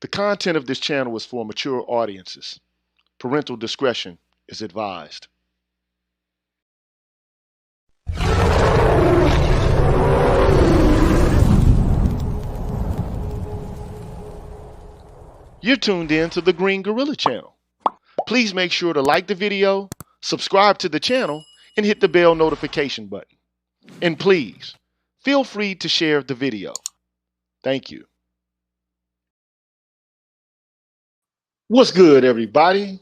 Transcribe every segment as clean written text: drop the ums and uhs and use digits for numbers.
The content of this channel is for mature audiences. Parental discretion is advised. You're tuned in to the Green Gorilla channel. Please make sure to like the video, subscribe to the channel, and hit the bell notification button. And please, feel free to share the video. Thank you. What's good, everybody?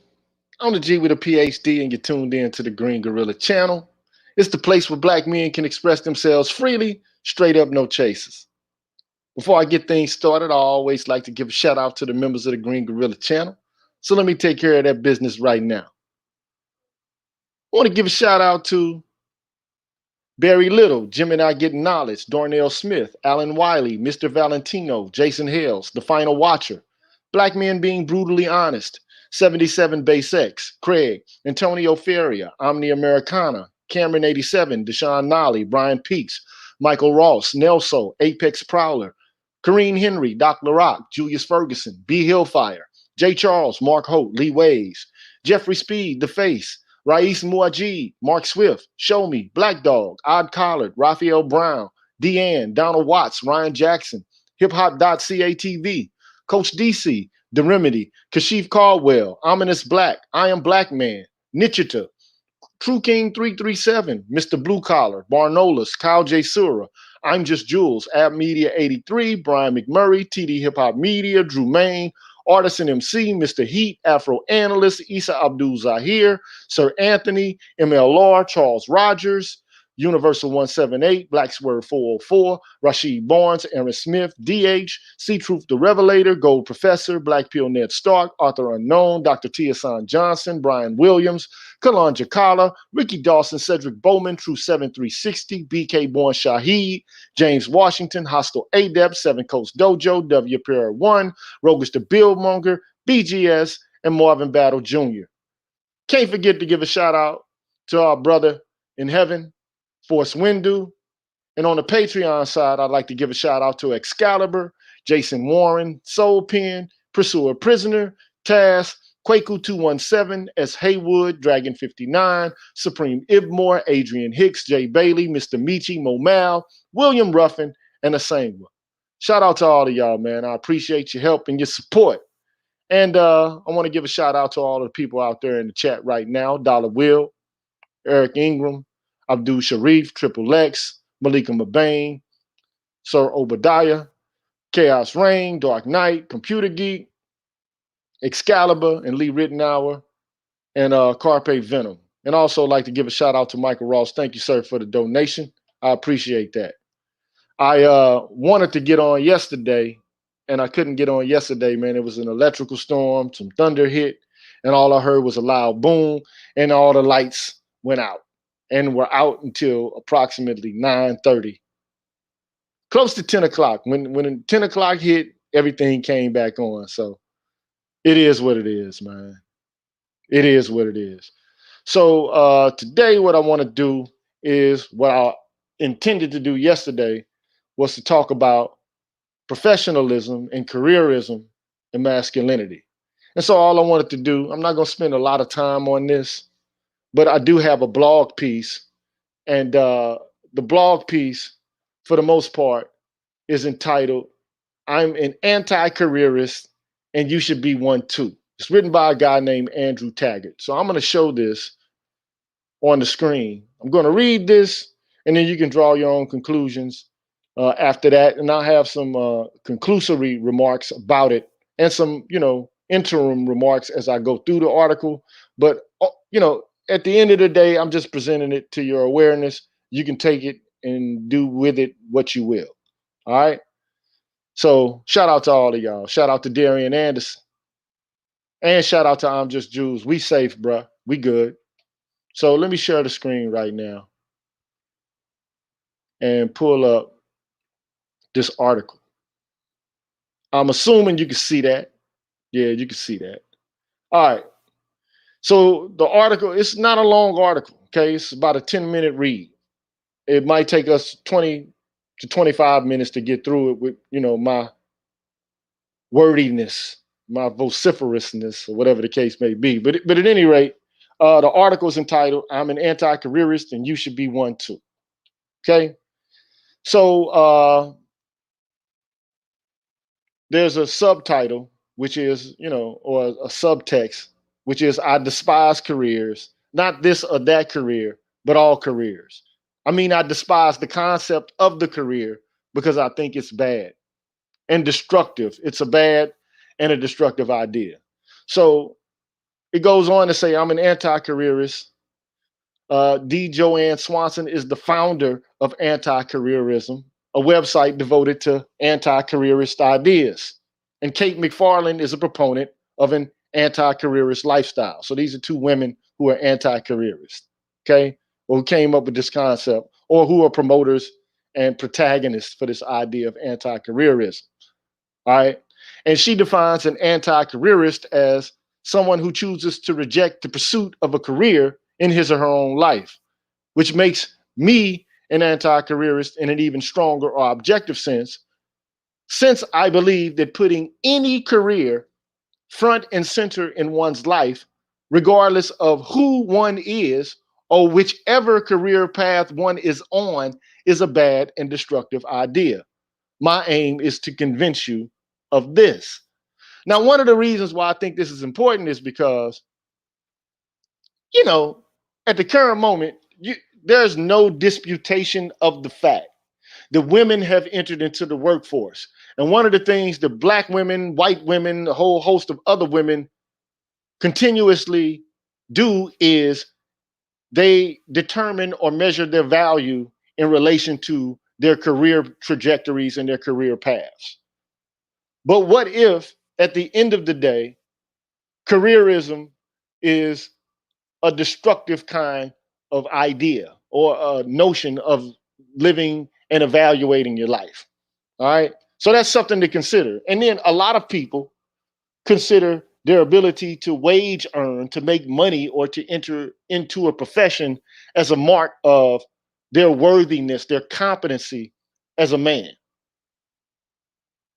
I'm the G with a PhD, and you're tuned in to the Green Gorilla channel. It's the place where black men can express themselves freely, straight up, no chases. Before I get things started, I always like to give a shout out to the members of the Green Gorilla channel. So let me take care of that business right now. I want to give a shout out to Barry Little, Jim and I Getting Knowledge, Darnell Smith, Alan Wiley, Mr. Valentino, Jason Hales, The Final Watcher, Black Men Being Brutally Honest, 77 Base X, Craig, Antonio Feria, Omni Americana, Cameron 87, Deshaun Nolly, Brian Peaks, Michael Ross, Nelso, Apex Prowler, Kareen Henry, Doc LaRock, Julius Ferguson, B. Hillfire, J. Charles, Mark Holt, Lee Ways, Jeffrey Speed, The Face, Rais Muajid, Mark Swift, Show Me, Black Dog, Odd Collard, Raphael Brown, Deanne, Donald Watts, Ryan Jackson, HipHop.catv, Coach DC, The Remedy, Kashif Caldwell, Ominous Black, I Am Black Man, Nichita, True King 337, Mr. Blue Collar, Barnolas, Kyle J. Sura, I'm Just Jules, Ab Media 83, Brian McMurray, TD Hip Hop Media, Drew Main, Artisan MC, Mr. Heat, Afro Analyst, Issa Abdul Zahir, Sir Anthony, MLR, Charles Rogers, Universal 178, Black Swerve 404, Rashid Barnes, Aaron Smith, DH, C Truth the Revelator, Gold Professor, Black Pill Ned Stark, Arthur Unknown, Dr. Tiasan Johnson, Brian Williams, Kalan Jakala, Ricky Dawson, Cedric Bowman, True 7360, BK Born Shaheed, James Washington, Hostile Adept, Seven Coast Dojo, W. Pierre 1, Roguish the Billmonger, BGS, and Marvin Battle Jr. Can't forget to give a shout out to our brother in heaven, Force Windu. And on the Patreon side, I'd like to give a shout out to Excalibur, Jason Warren, Soul Pen, Pursuer Prisoner, Taz, Kwaku 217, S. Haywood, Dragon 59, Supreme Ibmore, Adrian Hicks, Jay Bailey, Mr. Michi, Momal, William Ruffin, and Asangwa. Shout out to all of y'all, man. I appreciate your help and your support. And I want to give a shout out to all the people out there in the chat right now. Dollar Will, Eric Ingram, Abdul Sharif, Triple X, Malika Mabane, Sir Obadiah, Chaos Rain, Dark Knight, Computer Geek, Excalibur, and Lee Rittenauer, and Carpe Venom. And also like to give a shout out to Michael Ross. Thank you, sir, for the donation. I appreciate that. I wanted to get on yesterday, and I couldn't get on yesterday, man. It was an electrical storm, some thunder hit, and all I heard was a loud boom, and all the lights went out. And were out until approximately 9:30, close to 10 o'clock. When 10 o'clock hit, everything came back on. So it is what it is, man. It is what it is. So today what I want to do is what I intended to do yesterday was to talk about professionalism and careerism and masculinity. And so all I wanted to do, I'm not going to spend a lot of time on this, but I do have a blog piece, and the blog piece, for the most part, is entitled, I'm an anti-careerist and you should be one too. It's written by a guy named Andrew Taggart. So I'm going to show this on the screen. I'm going to read this, and then you can draw your own conclusions after that. And I'll have some conclusory remarks about it and some, interim remarks as I go through the article. But, at the end of the day, I'm just presenting it to your awareness. You can take it and do with it what you will. All right. So shout out to all of y'all. Shout out to Darian Anderson. And shout out to I'm Just Jules. We safe, bruh. We good. So let me share the screen right now and pull up this article. I'm assuming you can see that. Yeah, you can see that. All right. So the article, it's not a long article, okay? It's about a 10-minute read. It might take us 20 to 25 minutes to get through it with, my wordiness, my vociferousness, or whatever the case may be. But at any rate, the article is entitled "I'm an Anti-Careerist and You Should Be One Too." Okay, so there's a subtitle, which is, or a subtext, which is "I despise careers, not this or that career, but all careers." I mean, I despise the concept of the career because I think it's bad and destructive. It's a bad and a destructive idea. So it goes on to say, I'm an anti-careerist. D. Joanne Swanson is the founder of Anti-Careerism, a website devoted to anti-careerist ideas. And Kate McFarland is a proponent of an anti-careerist lifestyle. So these are two women who are anti-careerist, okay, or who came up with this concept, or who are promoters and protagonists for this idea of anti-careerism. All right. And she defines an anti-careerist as someone who chooses to reject the pursuit of a career in his or her own life, which makes me an anti-careerist in an even stronger or objective sense, since I believe that putting any career front and center in one's life, regardless of who one is or whichever career path one is a bad and destructive idea. My aim is to convince you of this. Now, one of the reasons why I think this is important is because, you know, at the current moment, there's no disputation of the fact that women have entered into the workforce. And one of the things that Black women, white women, a whole host of other women continuously do is they determine or measure their value in relation to their career trajectories and their career paths. But what if, at the end of the day, careerism is a destructive kind of idea or a notion of living and evaluating your life? All right. So that's something to consider. And then a lot of people consider their ability to wage earn, to make money, or to enter into a profession as a mark of their worthiness, their competency as a man.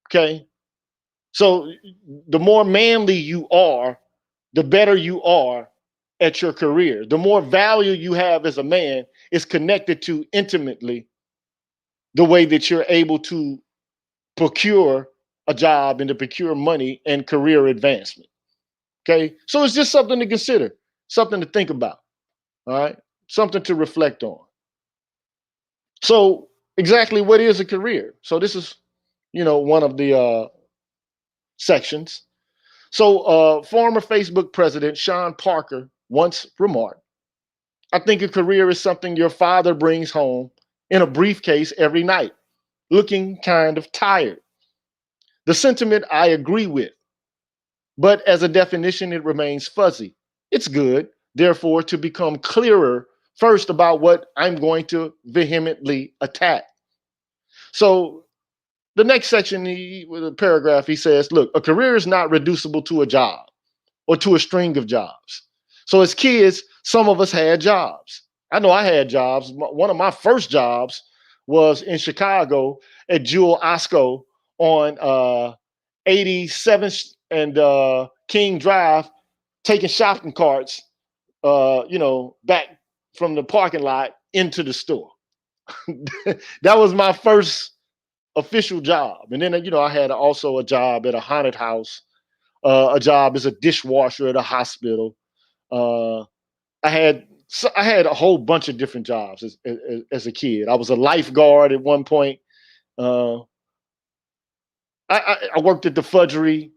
Okay. So the more manly you are, the better you are at your career. The more value you have as a man is connected to intimately the way that you're able to procure a job and to procure money and career advancement. Okay. So it's just something to consider, something to think about. All right. Something to reflect on. So, exactly what is a career? So, this is, one of the sections. So, former Facebook president Sean Parker once remarked, I think a career is something your father brings home in a briefcase every night, looking kind of tired. The sentiment I agree with, but as a definition, it remains fuzzy. It's good, therefore, to become clearer first about what I'm going to vehemently attack. So, the next section, with a paragraph, he says, look, a career is not reducible to a job or to a string of jobs. So as kids, some of us had jobs. I know I had jobs. One of my first jobs was in Chicago at Jewel Osco on 87th and King Drive, taking shopping carts, back from the parking lot into the store. That was my first official job. And then, I had also a job at a haunted house, a job as a dishwasher at a hospital. Uh, I had a whole bunch of different jobs as a kid. I was a lifeguard at one point. Uh, I worked at the fudgery,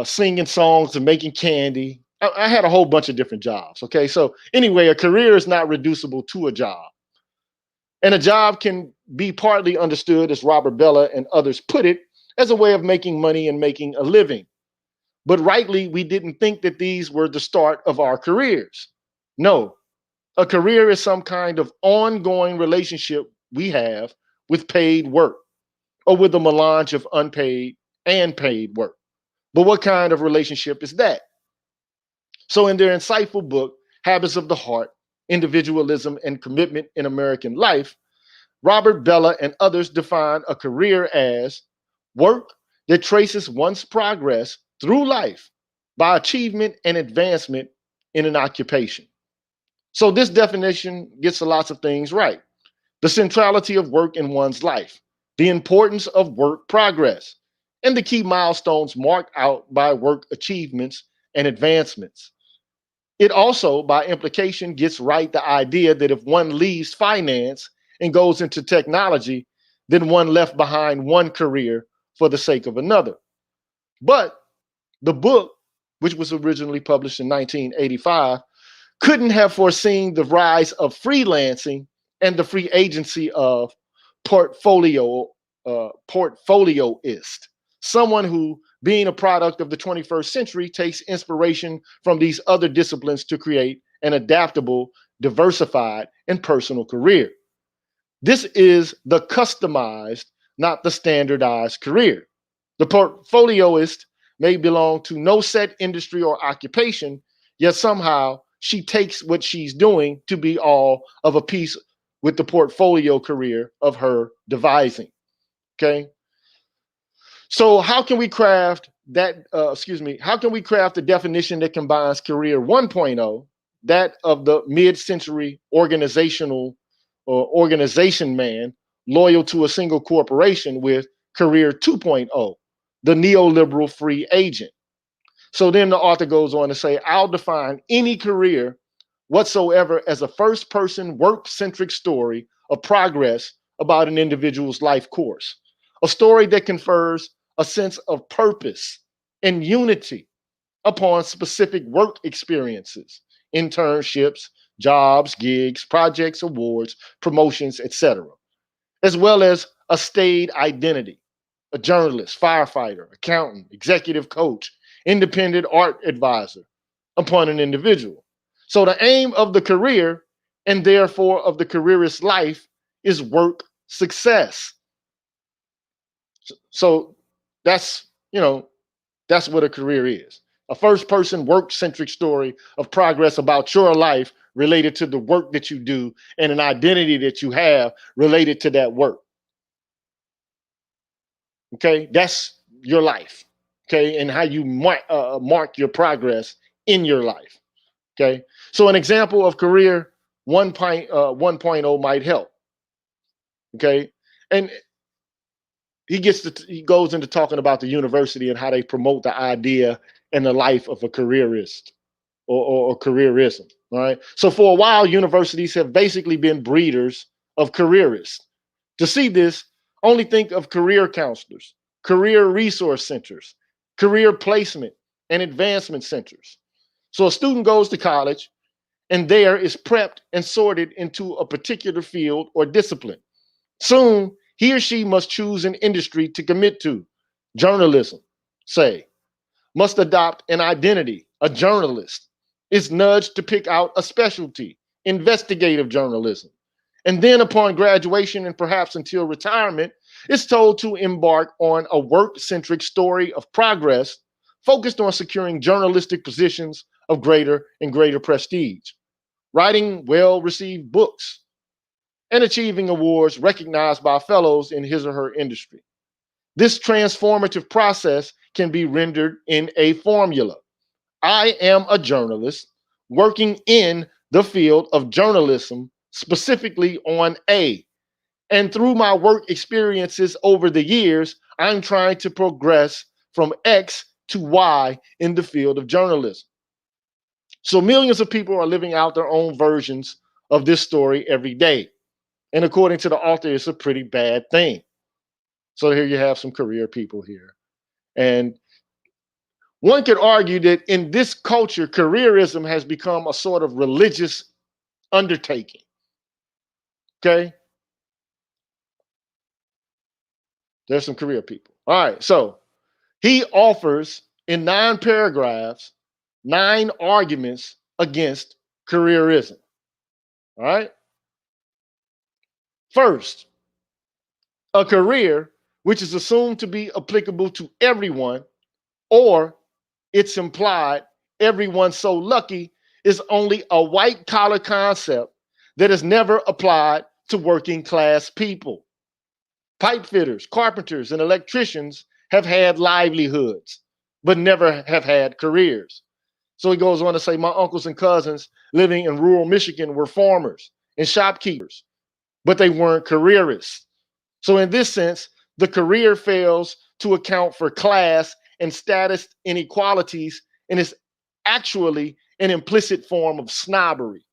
singing songs and making candy. I had a whole bunch of different jobs. Okay, so anyway, a career is not reducible to a job. And a job can be partly understood, as Robert Bellah and others put it, as a way of making money and making a living. But rightly, we didn't think that these were the start of our careers. No, a career is some kind of ongoing relationship we have with paid work or with a melange of unpaid and paid work. But what kind of relationship is that? So, in their insightful book, Habits of the Heart, Individualism and Commitment in American Life, Robert Bellah and others define a career as work that traces one's progress through life by achievement and advancement in an occupation. So this definition gets lots of things right. The centrality of work in one's life, the importance of work progress, and the key milestones marked out by work achievements and advancements. It also, by implication, gets right the idea that if one leaves finance and goes into technology, then one left behind one career for the sake of another. But the book, which was originally published in 1985, couldn't have foreseen the rise of freelancing and the free agency of portfolioist, someone who, being a product of the 21st century, takes inspiration from these other disciplines to create an adaptable, diversified, and personal career. This is the customized, not the standardized career. The portfolioist may belong to no set industry or occupation, yet somehow she takes what she's doing to be all of a piece with the portfolio career of her devising. Okay. So how can we craft that, how can we craft a definition that combines career 1.0, that of the mid-century organization man loyal to a single corporation, with career 2.0, the neoliberal free agent? So then the author goes on to say, I'll define any career whatsoever as a first-person work-centric story of progress about an individual's life course, a story that confers a sense of purpose and unity upon specific work experiences, internships, jobs, gigs, projects, awards, promotions, etc., as well as a staid identity, a journalist, firefighter, accountant, executive coach, independent art advisor upon an individual. So the aim of the career, and therefore of the careerist life, is work success. So that's, that's what a career is. A first person work centric story of progress about your life related to the work that you do, and an identity that you have related to that work. Okay, that's your life. Okay, and how you mark your progress in your life. Okay, so an example of career 1.0 might help. Okay, and he goes into talking about the university and how they promote the idea and the life of a careerist or careerism. All right. So for a while, universities have basically been breeders of careerists. To see this, only think of career counselors, career resource centers, career placement, and advancement centers. So a student goes to college and there is prepped and sorted into a particular field or discipline. Soon, he or she must choose an industry to commit to. Journalism, say, must adopt an identity, a journalist, is nudged to pick out a specialty, investigative journalism. And then upon graduation and perhaps until retirement, is told to embark on a work-centric story of progress focused on securing journalistic positions of greater and greater prestige, writing well-received books, and achieving awards recognized by fellows in his or her industry. This transformative process can be rendered in a formula. I am a journalist working in the field of journalism, specifically on A. And through my work experiences over the years, I'm trying to progress from X to Y in the field of journalism. So millions of people are living out their own versions of this story every day. And according to the author, it's a pretty bad thing. So here you have some career people here. And one could argue that in this culture, careerism has become a sort of religious undertaking. Okay? There's some career people. All right. So he offers in 9 paragraphs 9 arguments against careerism. All right. First, a career which is assumed to be applicable to everyone, or it's implied everyone so lucky, is only a white collar concept that is never applied to working class people. Pipe fitters, carpenters, and electricians have had livelihoods, but never have had careers. So he goes on to say, my uncles and cousins living in rural Michigan were farmers and shopkeepers, but they weren't careerists. So in this sense, the career fails to account for class and status inequalities and is actually an implicit form of snobbery.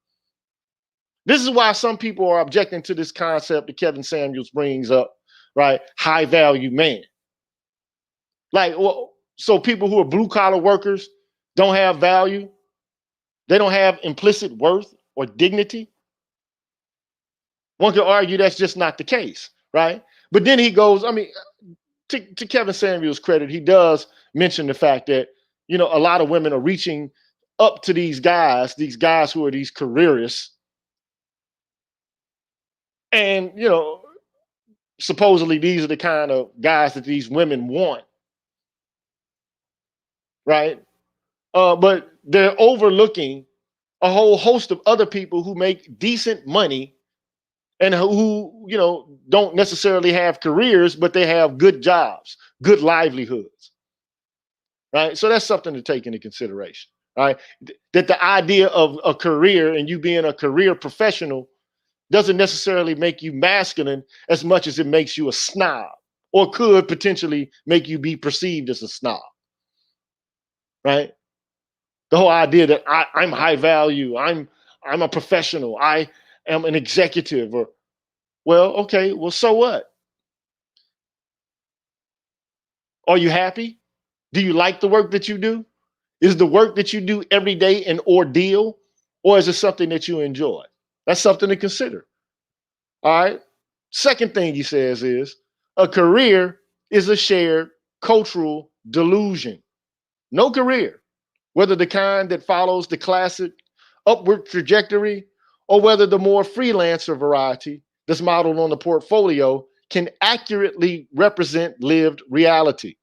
This is why some people are objecting to this concept that Kevin Samuels brings up, right? High value man. Like, well, so people who are blue collar workers don't have value. They don't have implicit worth or dignity. One could argue that's just not the case, right? But then he goes, I mean, to Kevin Samuels' credit, he does mention the fact that, you know, a lot of women are reaching up to these guys who are these careerists. And, you know, supposedly these are the kind of guys that these women want, right? But they're overlooking a whole host of other people who make decent money and who, you know, don't necessarily have careers, but they have good jobs, good livelihoods, right? So that's something to take into consideration, right? That the idea of a career and you being a career professional doesn't necessarily make you masculine as much as it makes you a snob, or could potentially make you be perceived as a snob, right? The whole idea that I'm high value, I'm a professional, I am an executive, or, well, okay, well, so what? Are you happy? Do you like the work that you do? Is the work that you do every day an ordeal, or is it something that you enjoy? That's something to consider. All right. Second thing he says is a career is a shared cultural delusion. No career, whether the kind that follows the classic upward trajectory or whether the more freelancer variety that's modeled on the portfolio, can accurately represent lived reality.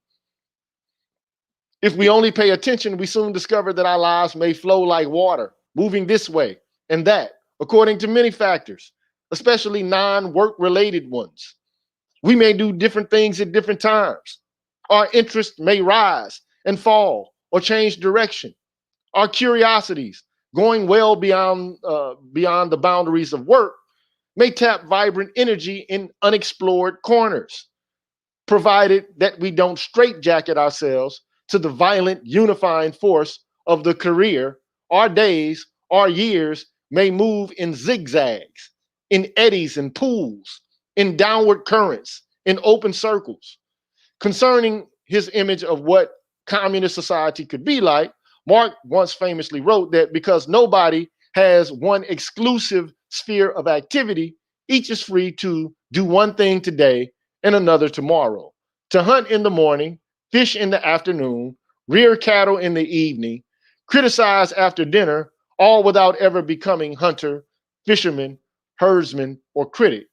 If we only pay attention, we soon discover that our lives may flow like water, moving this way and that, according to many factors, especially non-work related ones. We may do different things at different times. Our interests may rise and fall or change direction. Our curiosities, going well beyond the boundaries of work, may tap vibrant energy in unexplored corners, provided that we don't straitjacket ourselves to the violent unifying force of the career. Our days, our years may move in zigzags, in eddies and pools, in downward currents, in open circles. Concerning his image of what communist society could be like, Mark once famously wrote that because nobody has one exclusive sphere of activity, each is free to do one thing today and another tomorrow. To hunt in the morning, fish in the afternoon, rear cattle in the evening, criticize after dinner, all without ever becoming hunter, fisherman, herdsman, or critic.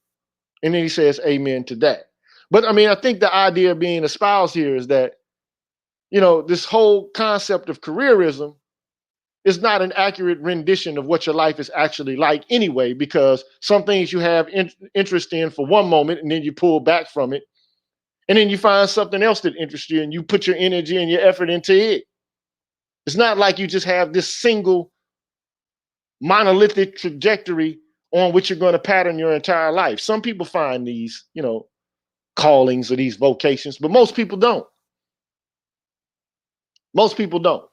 And then he says, amen to that. But I mean, I think the idea being espoused here is that, you know, this whole concept of careerism is not an accurate rendition of what your life is actually like anyway, because some things you have interest in for one moment and then you pull back from it. And then you find something else that interests you and you put your energy and your effort into it. It's not like you just have this single monolithic trajectory on which you're going to pattern your entire life. Some people find these, you know, callings or these vocations, but most people don't. Most people don't.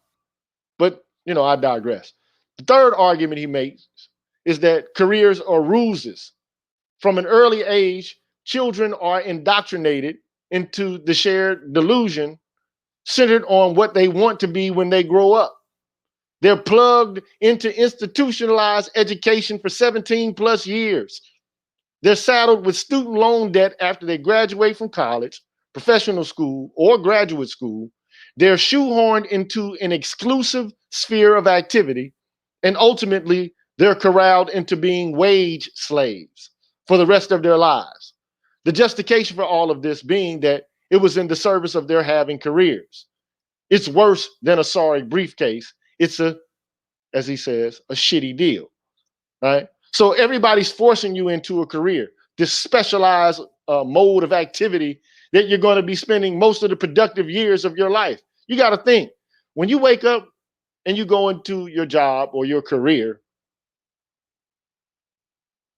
But, you know, I digress. The third argument he makes is that careers are ruses. From an early age, children are indoctrinated into the shared delusion centered on what they want to be when they grow up. They're plugged into institutionalized education for 17 plus years. They're saddled with student loan debt after they graduate from college, professional school, or graduate school. They're shoehorned into an exclusive sphere of activity, and ultimately, they're corralled into being wage slaves for the rest of their lives. The justification for all of this being that it was in the service of their having careers. It's worse than a sorry briefcase. It's a, as he says, a shitty deal, right? So everybody's forcing you into a career, this specialized mode of activity that you're going to be spending most of the productive years of your life. You got to think, when you wake up and you go into your job or your career,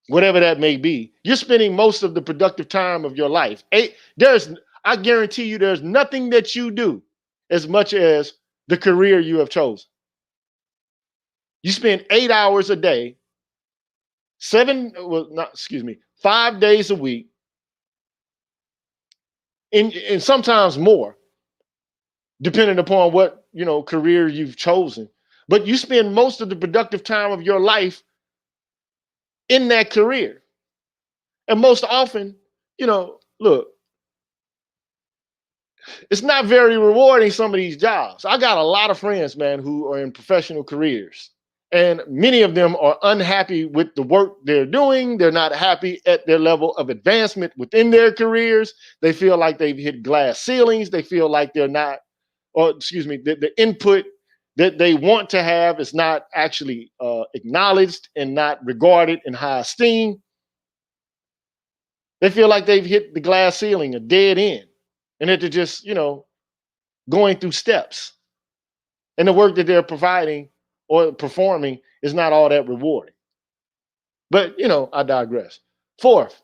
whatever that may be, you're spending most of the productive time of your life. I guarantee you, there's nothing that you do as much as the career you have chosen. You spend 8 hours a day, 5 days a week, and sometimes more, depending upon what career you've chosen. But you spend most of the productive time of your life in that career. And most often, look, it's not very rewarding, some of these jobs. I got a lot of friends, man, who are in professional careers. And many of them are unhappy with the work they're doing. They're not happy at their level of advancement within their careers. They feel like they've hit glass ceilings. They feel like they're not, the input that they want to have is not actually acknowledged and not regarded in high esteem. They feel like they've hit the glass ceiling, a dead end, and that they're just, going through steps. And the work that they're providing or performing is not all that rewarding. But, I digress. Fourth,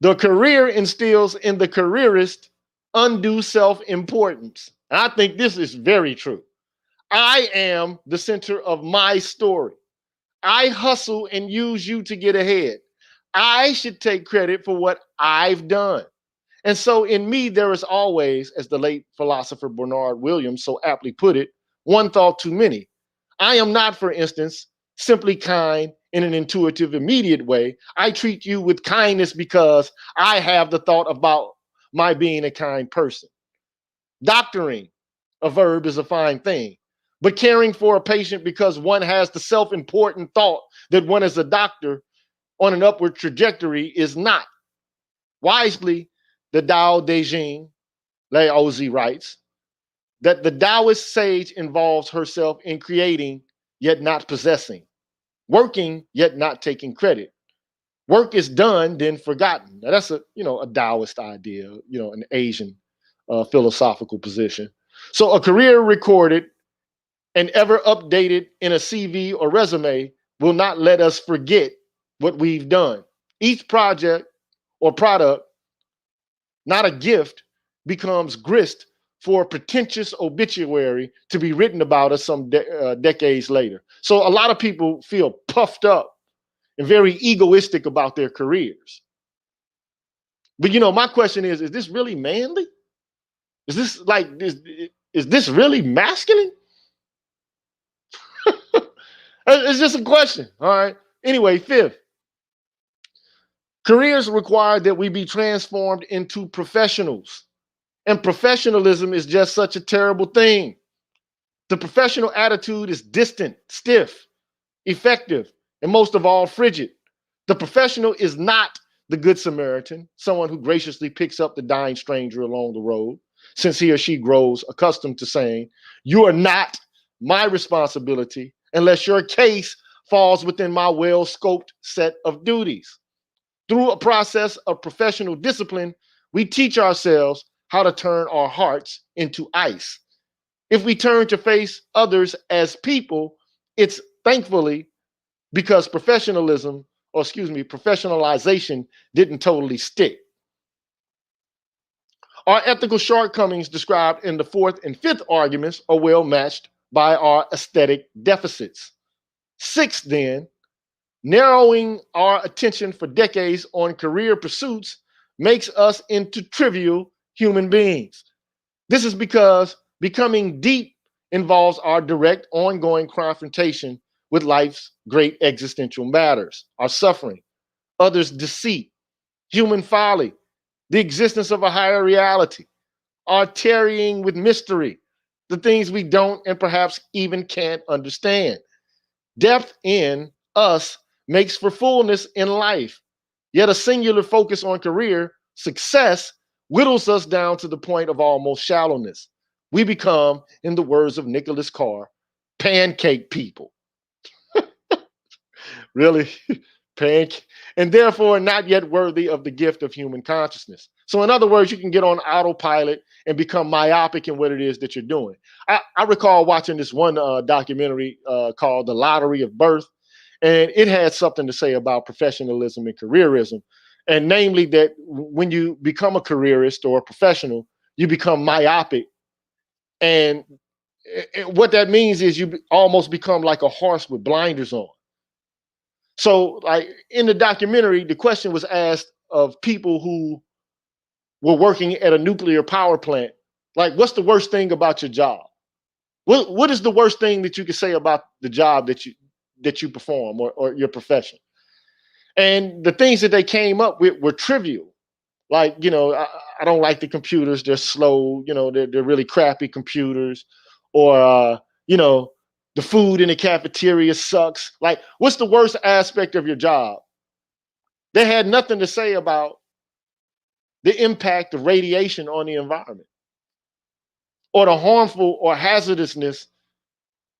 the career instills in the careerist undue self-importance. And I think this is very true. I am the center of my story. I hustle and use you to get ahead. I should take credit for what I've done. And so in me, there is always, as the late philosopher Bernard Williams so aptly put it, one thought too many. I am not, for instance, simply kind in an intuitive, immediate way. I treat you with kindness because I have the thought about my being a kind person. Doctoring a verb is a fine thing, but caring for a patient because one has the self-important thought that one is a doctor on an upward trajectory is not. Wisely, the Tao Te Ching, Laozi writes, that the Taoist sage involves herself in creating, yet not possessing, working, yet not taking credit. Work is done, then forgotten. Now that's a Taoist idea, an Asian philosophical position. So a career recorded and ever updated in a CV or resume will not let us forget what we've done. Each project or product, not a gift, becomes grist for a pretentious obituary to be written about us some decades later. So a lot of people feel puffed up and very egoistic about their careers. But my question is this really manly? Is this is this really masculine? It's just a question. All right. Anyway, fifth, careers require that we be transformed into professionals. And professionalism is just such a terrible thing. The professional attitude is distant, stiff, effective, and most of all, frigid. The professional is not the Good Samaritan, someone who graciously picks up the dying stranger along the road, since he or she grows accustomed to saying, "You are not my responsibility unless your case falls within my well-scoped set of duties." Through a process of professional discipline, we teach ourselves how to turn our hearts into ice. If we turn to face others as people, it's thankfully because professionalization didn't totally stick. Our ethical shortcomings described in the fourth and fifth arguments are well matched by our aesthetic deficits. Sixth, then, narrowing our attention for decades on career pursuits makes us into trivial human beings. This is because becoming deep involves our direct, ongoing confrontation with life's great existential matters, our suffering, others' deceit, human folly, the existence of a higher reality, our tarrying with mystery, the things we don't and perhaps even can't understand. Depth in us makes for fullness in life, yet a singular focus on career success whittles us down to the point of almost shallowness. We become, in the words of Nicholas Carr, pancake people. Really? Pancake? And therefore not yet worthy of the gift of human consciousness. So in other words, you can get on autopilot and become myopic in what it is that you're doing. I recall watching this one documentary called The Lottery of Birth, and it had something to say about professionalism and careerism. And namely that when you become a careerist or a professional, you become myopic. And what that means is you almost become like a horse with blinders on. So, like in the documentary, the question was asked of people who were working at a nuclear power plant. Like, what's the worst thing about your job? What is the worst thing that you could say about the job that you perform or your profession? And the things that they came up with were trivial. Like, I don't like the computers. They're slow. They're really crappy computers. Or, the food in the cafeteria sucks. Like, what's the worst aspect of your job? They had nothing to say about the impact of radiation on the environment or the harmful or hazardousness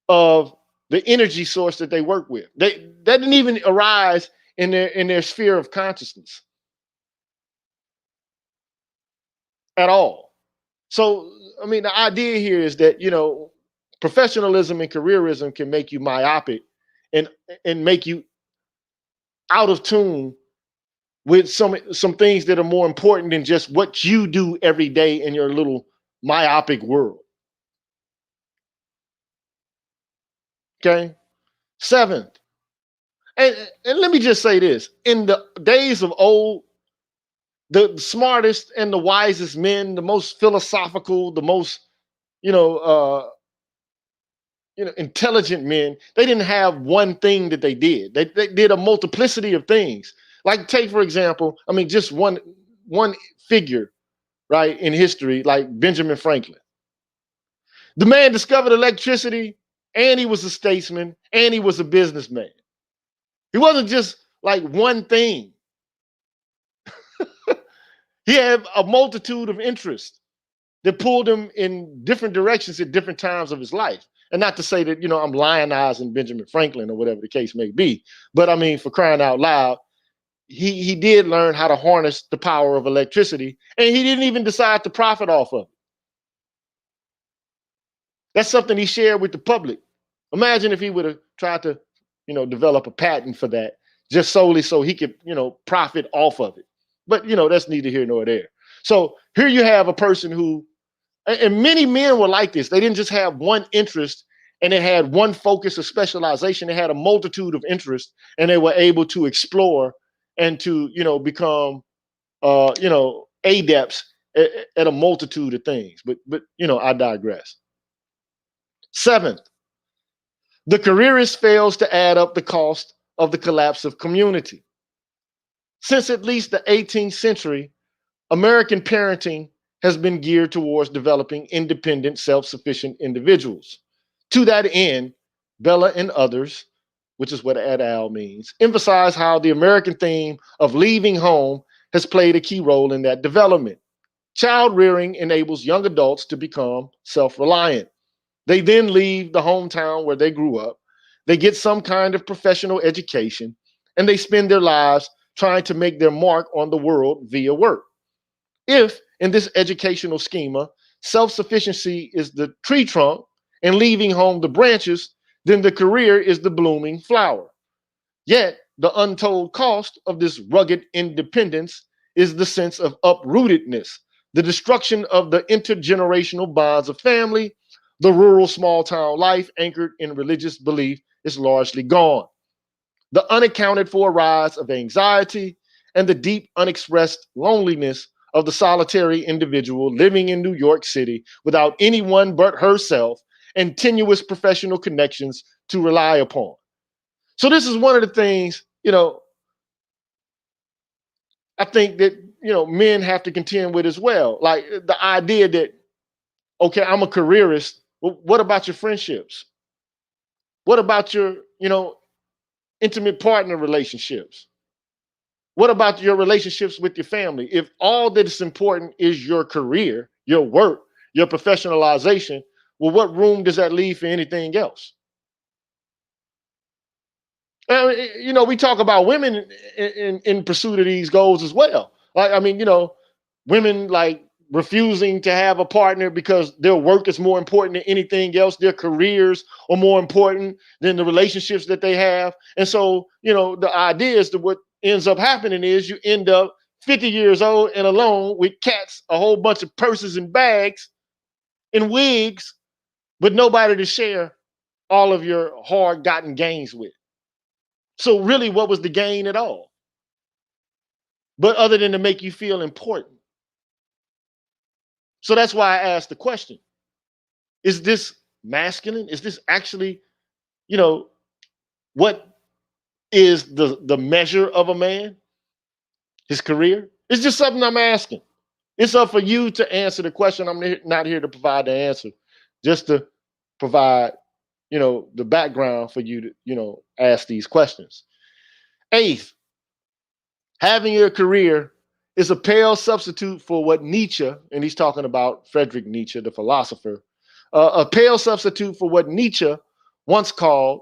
of the energy source that they work with. That didn't even arise in their sphere of consciousness at all. So, I mean, the idea here is that, professionalism and careerism can make you myopic and make you out of tune with some things that are more important than just what you do every day in your little myopic world. Okay. Seventh, and let me just say this: in the days of old, the smartest and the wisest men, the most philosophical, the most you know, uh, intelligent men, they didn't have one thing that they did. They did a multiplicity of things. Like take for example, I mean, just one figure, right, in history, like Benjamin Franklin. The man discovered electricity, and he was a statesman, and he was a businessman. He wasn't just like one thing. He had a multitude of interests that pulled him in different directions at different times of his life. And not to say that, I'm lionizing Benjamin Franklin or whatever the case may be. But I mean, for crying out loud, he did learn how to harness the power of electricity, and he didn't even decide to profit off of it. That's something he shared with the public. Imagine if he would have tried to, develop a patent for that just solely so he could, profit off of it. But, that's neither here nor there. So here you have a person who, and many men were like this. They didn't just have one interest and they had one focus or specialization. They had a multitude of interests and they were able to explore and to, become, adepts at a multitude of things. But, I digress. Seventh, the careerist fails to add up the cost of the collapse of community. Since at least the 18th century, American parenting has been geared towards developing independent, self-sufficient individuals. To that end, Bella and others, which is what et al. Means, emphasize how the American theme of leaving home has played a key role in that development. Child rearing enables young adults to become self-reliant. They then leave the hometown where they grew up. They get some kind of professional education, and they spend their lives trying to make their mark on the world via work. If, in this educational schema, self-sufficiency is the tree trunk and leaving home the branches, then the career is the blooming flower. Yet, the untold cost of this rugged independence is the sense of uprootedness, the destruction of the intergenerational bonds of family. The rural small town life anchored in religious belief is largely gone. The unaccounted for rise of anxiety and the deep unexpressed loneliness of the solitary individual living in New York City without anyone but herself and tenuous professional connections to rely upon. So this is one of the things, I think that, men have to contend with as well. Like the idea that, okay, I'm a careerist. Well, what about your friendships? What about your, intimate partner relationships? What about your relationships with your family? If all that is important is your career, your work, your professionalization, well, what room does that leave for anything else? We talk about women in pursuit of these goals as well. Like, I mean, Women like refusing to have a partner because their work is more important than anything else. Their careers are more important than the relationships that they have. And so, the idea is that what ends up happening is you end up 50 years old and alone with cats, a whole bunch of purses and bags and wigs, but nobody to share all of your hard gotten gains with. So really, what was the gain at all? But other than to make you feel important. So that's why I asked the question, is this masculine? Is this actually, what is the measure of a man? His career? It's just something I'm asking. It's up for you to answer the question. I'm not here to provide the answer, just to provide, the background for you to, ask these questions. Eighth, having a career is a pale substitute for what Nietzsche, and he's talking about Friedrich Nietzsche, the philosopher, a pale substitute for what Nietzsche once called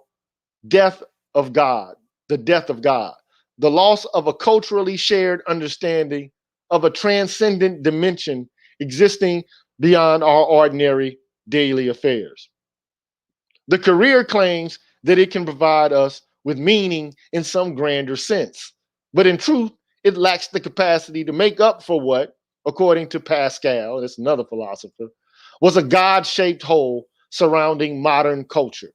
death of God, the death of God, the loss of a culturally shared understanding of a transcendent dimension existing beyond our ordinary daily affairs. The career claims that it can provide us with meaning in some grander sense, but in truth, it lacks the capacity to make up for what, according to Pascal, that's another philosopher, was a God-shaped hole surrounding modern culture.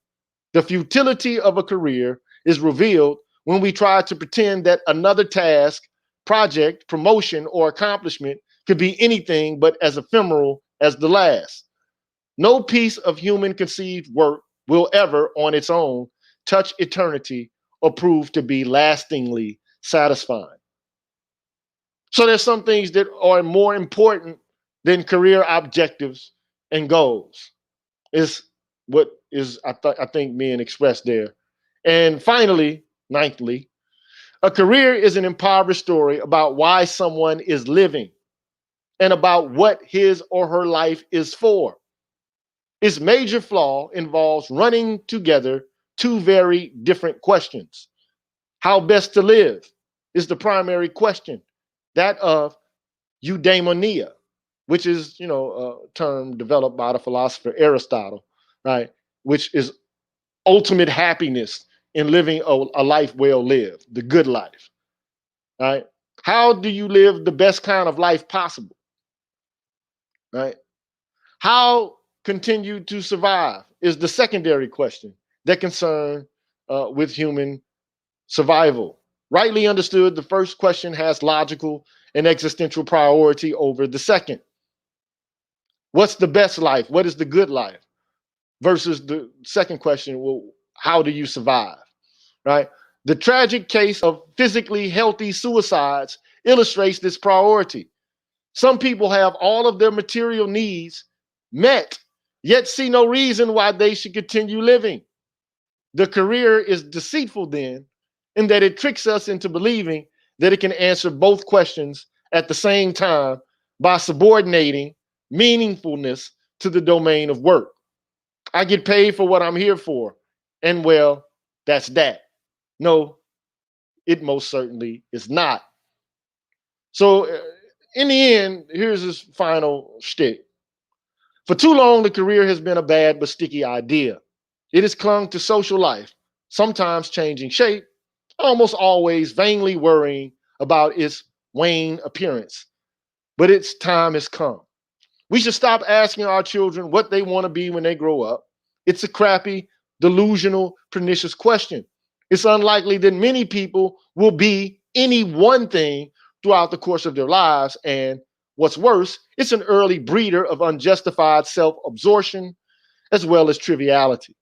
The futility of a career is revealed when we try to pretend that another task, project, promotion, or accomplishment could be anything but as ephemeral as the last. No piece of human conceived work will ever, on its own, touch eternity or prove to be lastingly satisfying. So there's some things that are more important than career objectives and goals. Is what is I think being expressed there. And finally, ninthly, a career is an impoverished story about why someone is living and about what his or her life is for. Its major flaw involves running together two very different questions. How best to live is the primary question, that of eudaimonia, which is, a term developed by the philosopher Aristotle, right? Which is ultimate happiness in living a life well lived, the good life, right? How do you live the best kind of life possible, right? How continue to survive is the secondary question that concern with human survival. Rightly understood, the first question has logical and existential priority over the second. What's the best life? What is the good life? Versus the second question, well, how do you survive? Right? The tragic case of physically healthy suicides illustrates this priority. Some people have all of their material needs met, yet see no reason why they should continue living. The career is deceitful then, in that it tricks us into believing that it can answer both questions at the same time by subordinating meaningfulness to the domain of work. I get paid for what I'm here for, and well, that's that. No, it most certainly is not. So, in the end, here's his final shtick. For too long, the career has been a bad but sticky idea. It has clung to social life, sometimes changing shape, almost always vainly worrying about its wan appearance. But its time has come. We should stop asking our children what they want to be when they grow up. It's a crappy, delusional, pernicious question. It's unlikely that many people will be any one thing throughout the course of their lives. And what's worse, it's an early breeder of unjustified self absorption as well as triviality.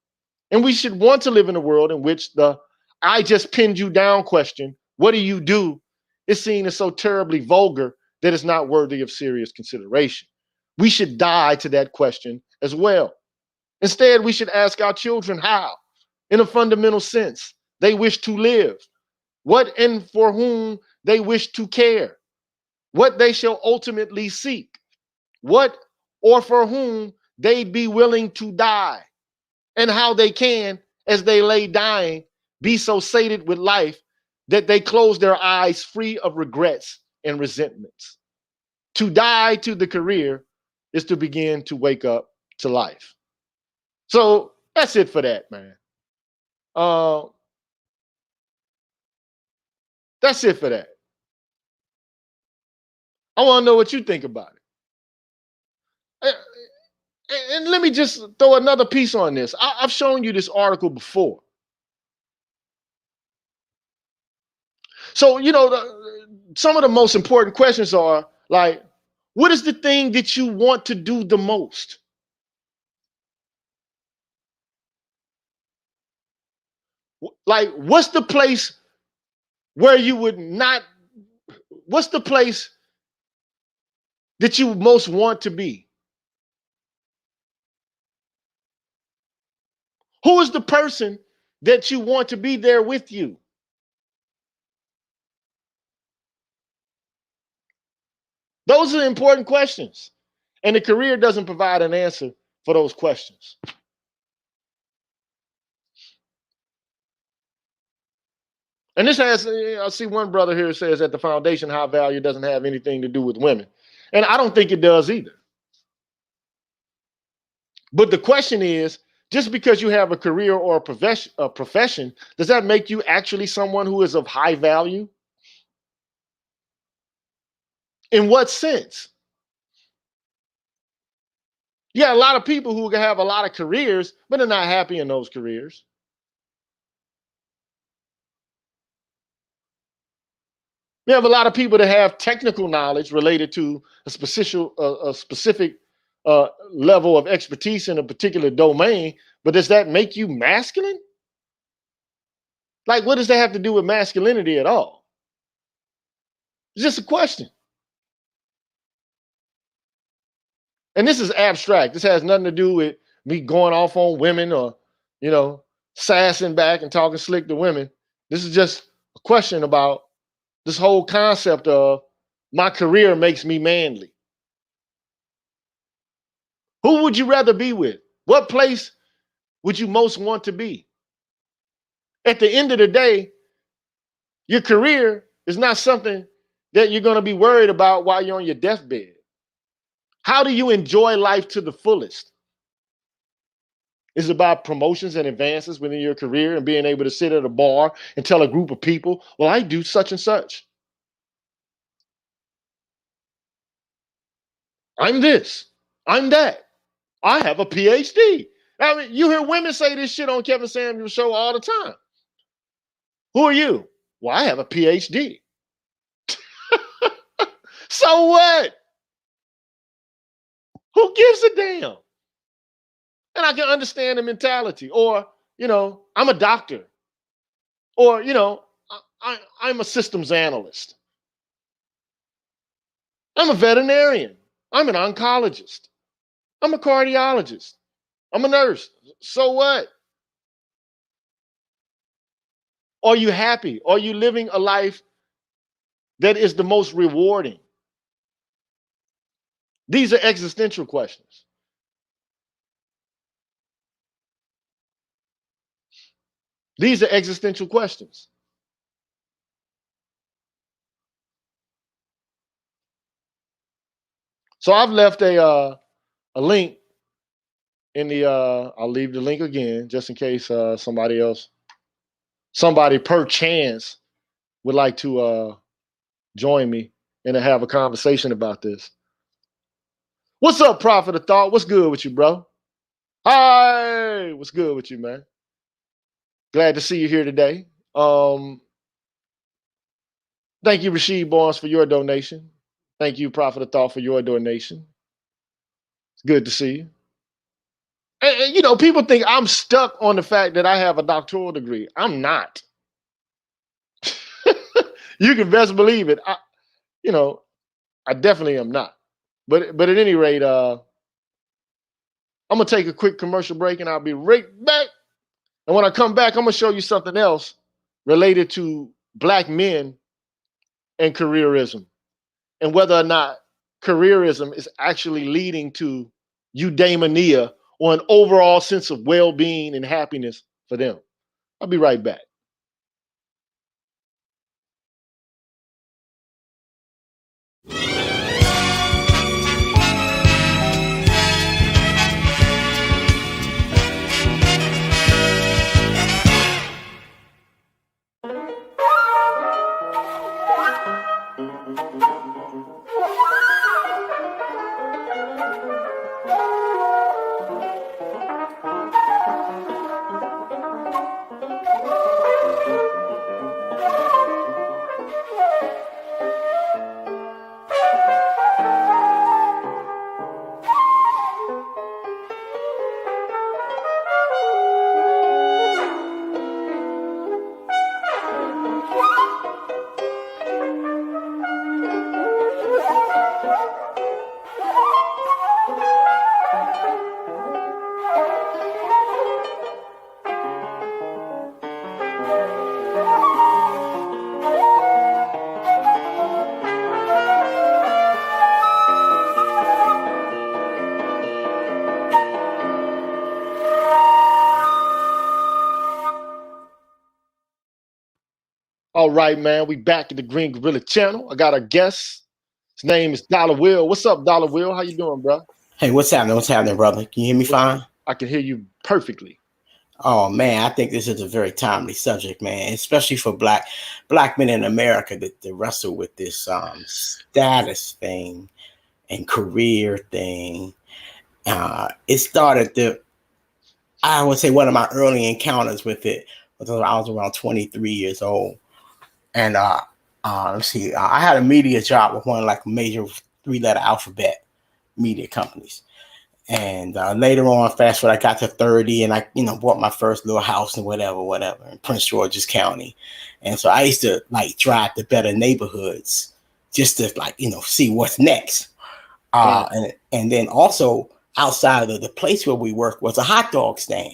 And we should want to live in a world in which the I just pinned you down question, what do you do, is seen as so terribly vulgar that it's not worthy of serious consideration. We should die to that question as well. Instead, we should ask our children how, in a fundamental sense, they wish to live, what and for whom they wish to care, what they shall ultimately seek, what or for whom they'd be willing to die, and how they can, as they lay dying, be so sated with life that they close their eyes free of regrets and resentments. To die to the career is to begin to wake up to life. So that's it for that, man. That's it for that. I want to know what you think about it. And let me just throw another piece on this. I've shown you this article before. So, some of the most important questions are like, what is the thing that you want to do the most? Like, what's the place where you would not, what's the place that you most want to be? Who is the person that you want to be there with you? Those are the important questions. And the career doesn't provide an answer for those questions. And this has, I see one brother here says that the foundation high value doesn't have anything to do with women. And I don't think it does either. But the question is, just because you have a career or a profession, does that make you actually someone who is of high value? In what sense? Yeah, a lot of people who have a lot of careers, but they're not happy in those careers. You have a lot of people that have technical knowledge related to a specific level of expertise in a particular domain, but does that make you masculine? Like, what does that have to do with masculinity at all? It's just a question. And this is abstract. This has nothing to do with me going off on women or, sassing back and talking slick to women. This is just a question about this whole concept of my career makes me manly. Who would you rather be with? What place would you most want to be? At the end of the day, your career is not something that you're going to be worried about while you're on your deathbed. How do you enjoy life to the fullest? Is it about promotions and advances within your career and being able to sit at a bar and tell a group of people, well, I do such and such. I'm this. I'm that. I have a PhD. I mean, you hear women say this shit on Kevin Samuel's show all the time. Who are you? Well, I have a PhD. So what? Who gives a damn? And I can understand the mentality. Or, I'm a doctor. Or, I'm a systems analyst. I'm a veterinarian. I'm an oncologist. I'm a cardiologist. I'm a nurse. So what? Are you happy? Are you living a life that is the most rewarding? These are existential questions. These are existential questions. So I've left a link in the, I'll leave the link again just in case somebody per chance would like to join me and have a conversation about this. What's up, Prophet of Thought? What's good with you, bro? Hi, what's good with you, man? Glad to see you here today. Thank you, Rasheed Barnes, for your donation. Thank you, Prophet of Thought, for your donation. It's good to see you. And people think I'm stuck on the fact that I have a doctoral degree. I'm not. You can best believe it. I definitely am not. But at any rate, I'm gonna take a quick commercial break and I'll be right back. And when I come back, I'm gonna show you something else related to Black men and careerism, and whether or not careerism is actually leading to eudaimonia or an overall sense of well-being and happiness for them. I'll be right back. All right, man. We back at the Green Gorilla channel. I got a guest. His name is Dollar Will. What's up, Dollar Will? How you doing, bro? Hey, what's happening? What's happening, brother? Can you hear me fine? I can hear you perfectly. Oh man, I think this is a very timely subject, man, especially for black men in America that wrestle with this status thing and career thing. It started I would say one of my early encounters with it was when I was around 23 years old, and let's see, I had a media job with one of like major 3-letter alphabet media companies. And later on, fast forward, I got to 30 and I, bought my first little house and whatever in Prince George's County. And so I used to like drive to better neighborhoods just to like, see what's next. And then also outside of the place where we worked was a hot dog stand.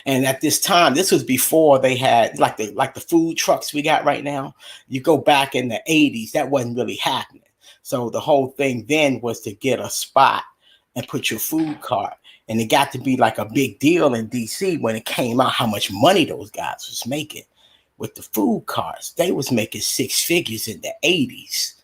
And at this time, this was before they had like the food trucks we got right now. You go back in the 80s, that wasn't really happening. So the whole thing then was to get a spot and put your food cart. And it got to be like a big deal in DC when it came out how much money those guys was making with the food carts. They was making 6 figures in the 80s.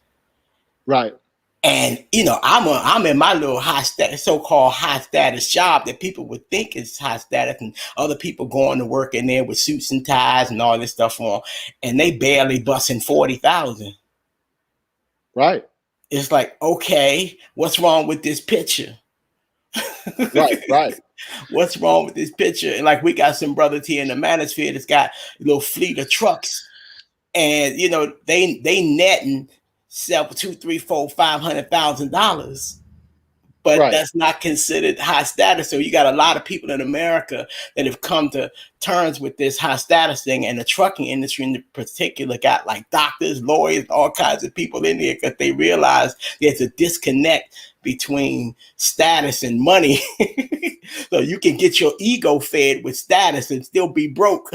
Right. And I'm in my little so-called high status job that people would think is high status, and other people going to work in there with suits and ties and all this stuff on, and they barely busting 40,000. Right. It's like, okay, what's wrong with this picture? Right. What's wrong with this picture? And like, we got some brothers here in the manosphere that's got a little fleet of trucks, and they netting sell for $200,000, $300,000, $400,000, $500,000, but right. That's not considered high status. So you got a lot of people in America that have come to terms with this high status thing, and the trucking industry in particular got like doctors, lawyers, all kinds of people in there because they realize there's a disconnect between status and money. So you can get your ego fed with status and still be broke.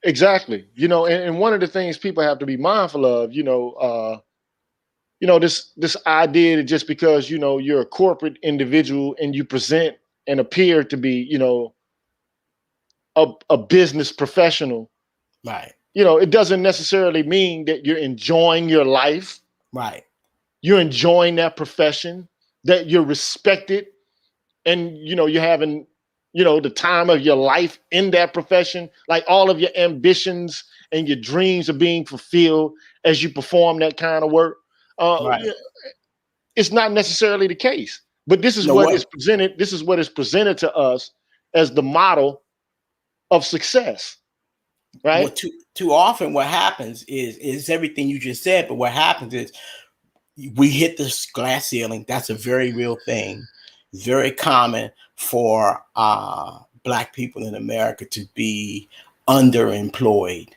Exactly. And one of the things people have to be mindful of, this idea that just because, you're a corporate individual and you present and appear to be, a business professional, right? It doesn't necessarily mean that you're enjoying your life. Right. You're enjoying that profession, that you're respected, and, you're having, the time of your life in that profession. Like all of your ambitions and your dreams are being fulfilled as you perform that kind of work. Right. It's not necessarily the case, but this is what is presented. This is what is presented to us as the model of success, right? Well, too often what happens is everything you just said, but what happens is we hit this glass ceiling. That's a very real thing. It's very common for Black people in America to be underemployed.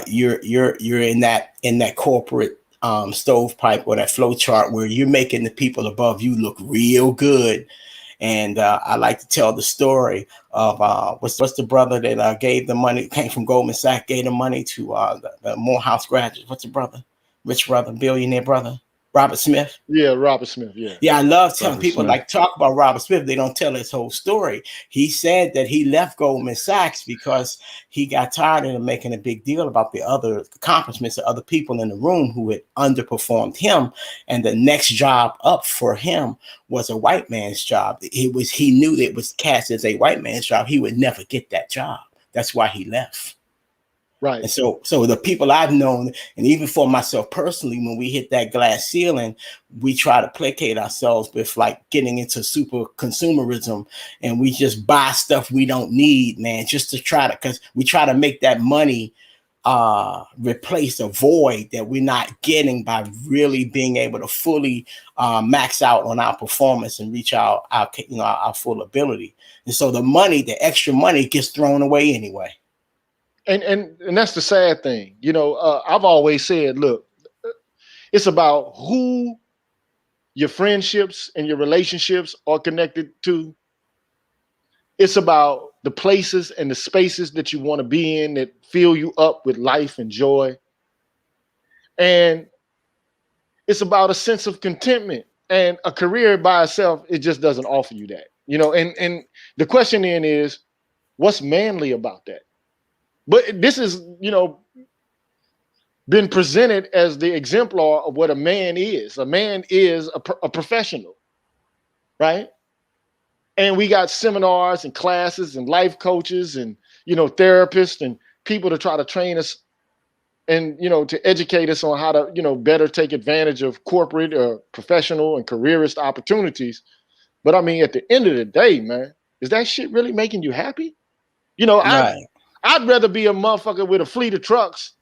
You're in that corporate stovepipe or that flow chart where you're making the people above you look real good. And I like to tell the story of what's the brother that gave the money, came from Goldman Sachs, gave the money to the Morehouse graduates. What's the brother? Rich brother, billionaire brother? Robert Smith. Yeah, Robert Smith. Yeah. Yeah, I love telling people like talk about Robert Smith. They don't tell his whole story. He said that he left Goldman Sachs because he got tired of making a big deal about the other accomplishments of other people in the room who had underperformed him. And the next job up for him was a white man's job. He knew that it was cast as a white man's job. He would never get that job. That's why he left. Right. And so the people I've known, and even for myself personally, when we hit that glass ceiling, we try to placate ourselves with like getting into super consumerism, and we just buy stuff we don't need, man, just to because we try to make that money replace a void that we're not getting by really being able to fully max out on our performance and reach our full ability. And so the extra money gets thrown away anyway. And that's the sad thing. I've always said, look, it's about who your friendships and your relationships are connected to. It's about the places and the spaces that you want to be in that fill you up with life and joy. And it's about a sense of contentment. And a career by itself, it just doesn't offer you that. And the question then is, what's manly about that? But this is, been presented as the exemplar of what a man is. A man is a professional, right? And we got seminars and classes and life coaches and, therapists and people to try to train us and, to educate us on how to, better take advantage of corporate or professional and careerist opportunities. But I mean, at the end of the day, man, is that shit really making you happy? Right. I'd rather be a motherfucker with a fleet of trucks,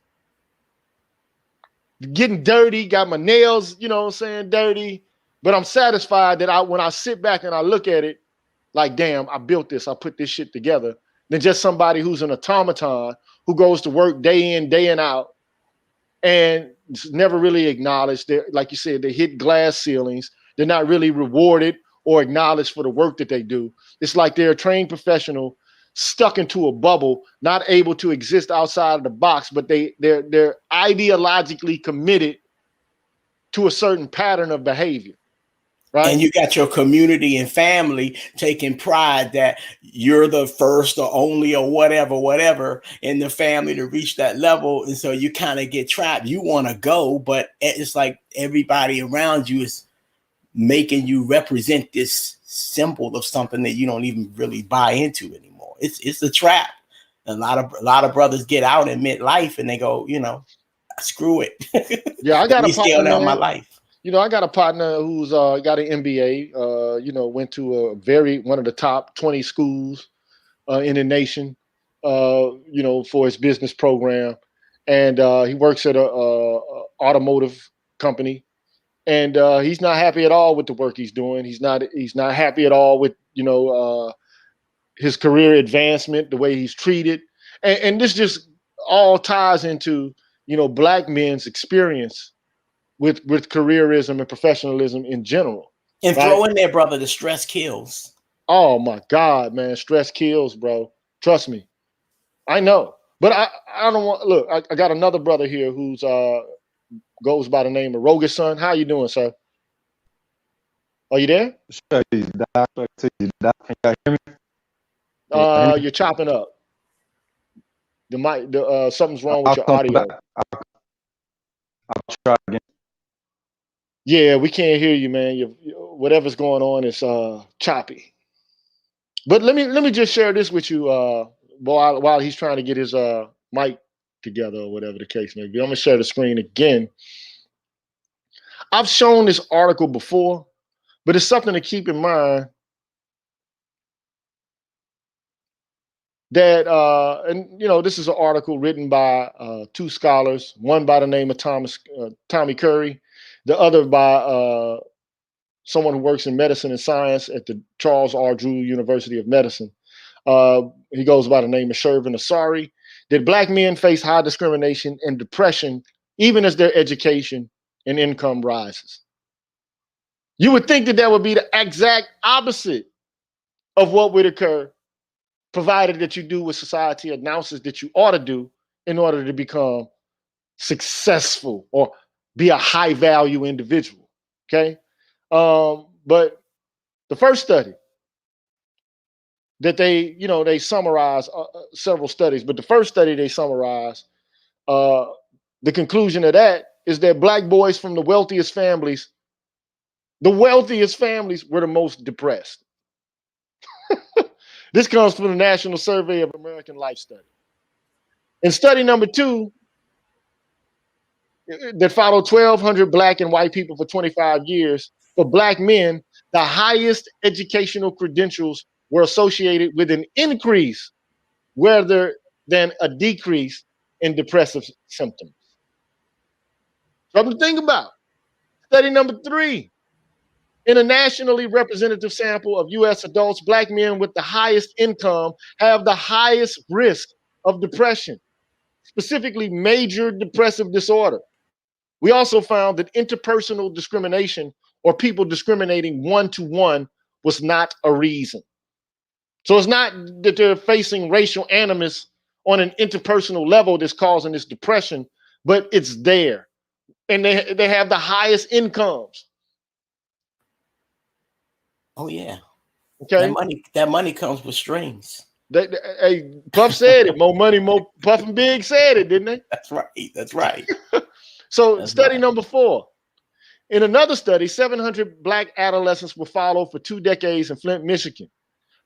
getting dirty, got my nails, dirty. But I'm satisfied that when I sit back and I look at it, like, damn, I built this, I put this shit together, than just somebody who's an automaton who goes to work day in, day and out, and it's never really acknowledged. They're, like you said, they hit glass ceilings. They're not really rewarded or acknowledged for the work that they do. It's like they're a trained professional stuck into a bubble, not able to exist outside of the box, but they're ideologically committed to a certain pattern of behavior. Right. And you got your community and family taking pride that you're the first or only or whatever in the family to reach that level. And so you kind of get trapped. You want to go, but it's like everybody around you is making you represent this symbol of something that you don't even really buy into anymore. It's a trap. A lot of brothers get out in midlife and they go, screw it. Yeah, I got a partner, man. My life. I got a partner who's got an MBA, went to one of the top 20 schools in the nation, for his business program. And he works at a automotive company. And he's not happy at all with the work he's doing. He's not happy at all with, his career advancement, the way he's treated. And this just all ties into, Black men's experience with careerism and professionalism in general. And right? Throw in there, brother, the stress kills. Oh my God, man. Stress kills, bro. Trust me. I know. But I don't want, look, I got another brother here who's goes by the name of Rogus Son. How you doing, sir? Are you there? Sure, you're chopping up. The mic, something's wrong with your audio. I'll try again. Yeah, we can't hear you, man. Whatever's going on is choppy. But let me just share this with you while he's trying to get his mic together or whatever the case may be. I'm gonna share the screen again. I've shown this article before, but it's something to keep in mind that this is an article written by two scholars, one by the name of Tommy Curry, the other by someone who works in medicine and science at the Charles R. Drew University of Medicine. He goes by the name of Shervin Asari. That Black men face high discrimination and depression even as their education and income rises. You would think that would be the exact opposite of what would occur, provided that you do what society announces that you ought to do in order to become successful or be a high value individual. Okay. But the first study that they summarize several studies, but the first study they summarize, the conclusion of that is that Black boys from the wealthiest families were the most depressed. This comes from the National Survey of American Life Study. In study number 2, that followed 1,200 Black and white people for 25 years, for Black men, the highest educational credentials were associated with an increase rather than a decrease in depressive symptoms. Something to think about. Study number 3. In a nationally representative sample of U.S. adults, Black men with the highest income have the highest risk of depression, specifically major depressive disorder. We also found that interpersonal discrimination, or people discriminating one-to-one, was not a reason. So it's not that they're facing racial animus on an interpersonal level that's causing this depression, but it's there. And they have the highest incomes. Oh yeah. Okay. That money comes with strings. Hey, Puff said it. More money, more Puff and Big said it, didn't they? That's right. That's right. So That's study right. number 4. In another study, 700 black adolescents were followed for 2 decades in Flint, Michigan.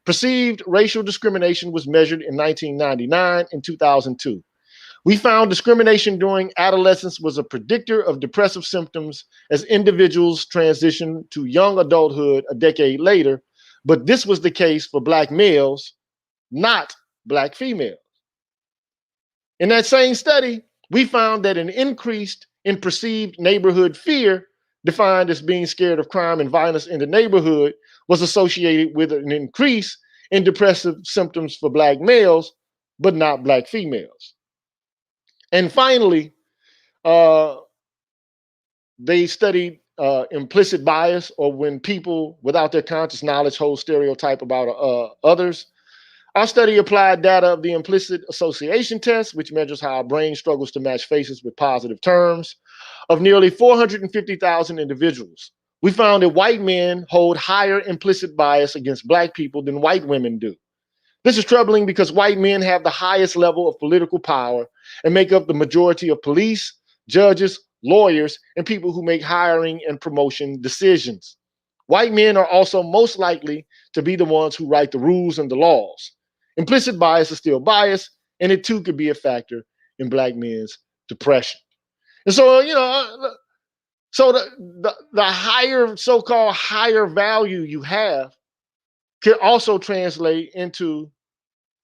Perceived racial discrimination was measured in 1999 and 2002. We found discrimination during adolescence was a predictor of depressive symptoms as individuals transitioned to young adulthood a decade later, but this was the case for black males, not black females. In that same study, we found that an increase in perceived neighborhood fear, defined as being scared of crime and violence in the neighborhood, was associated with an increase in depressive symptoms for black males, but not black females. And finally, uh, they studied implicit bias, or when people without their conscious knowledge hold stereotype about others. Our study applied data of the implicit association test, which measures how our brain struggles to match faces with positive terms, of nearly 450,000 individuals. We found that white men hold higher implicit bias against black people than white women do. This is troubling because white men have the highest level of political power and make up the majority of police, judges, lawyers, and people who make hiring and promotion decisions. White men are also most likely to be the ones who write the rules and the laws. Implicit bias is still bias, and it too could be a factor in black men's depression. And so, so the higher, so-called higher value you have can also translate into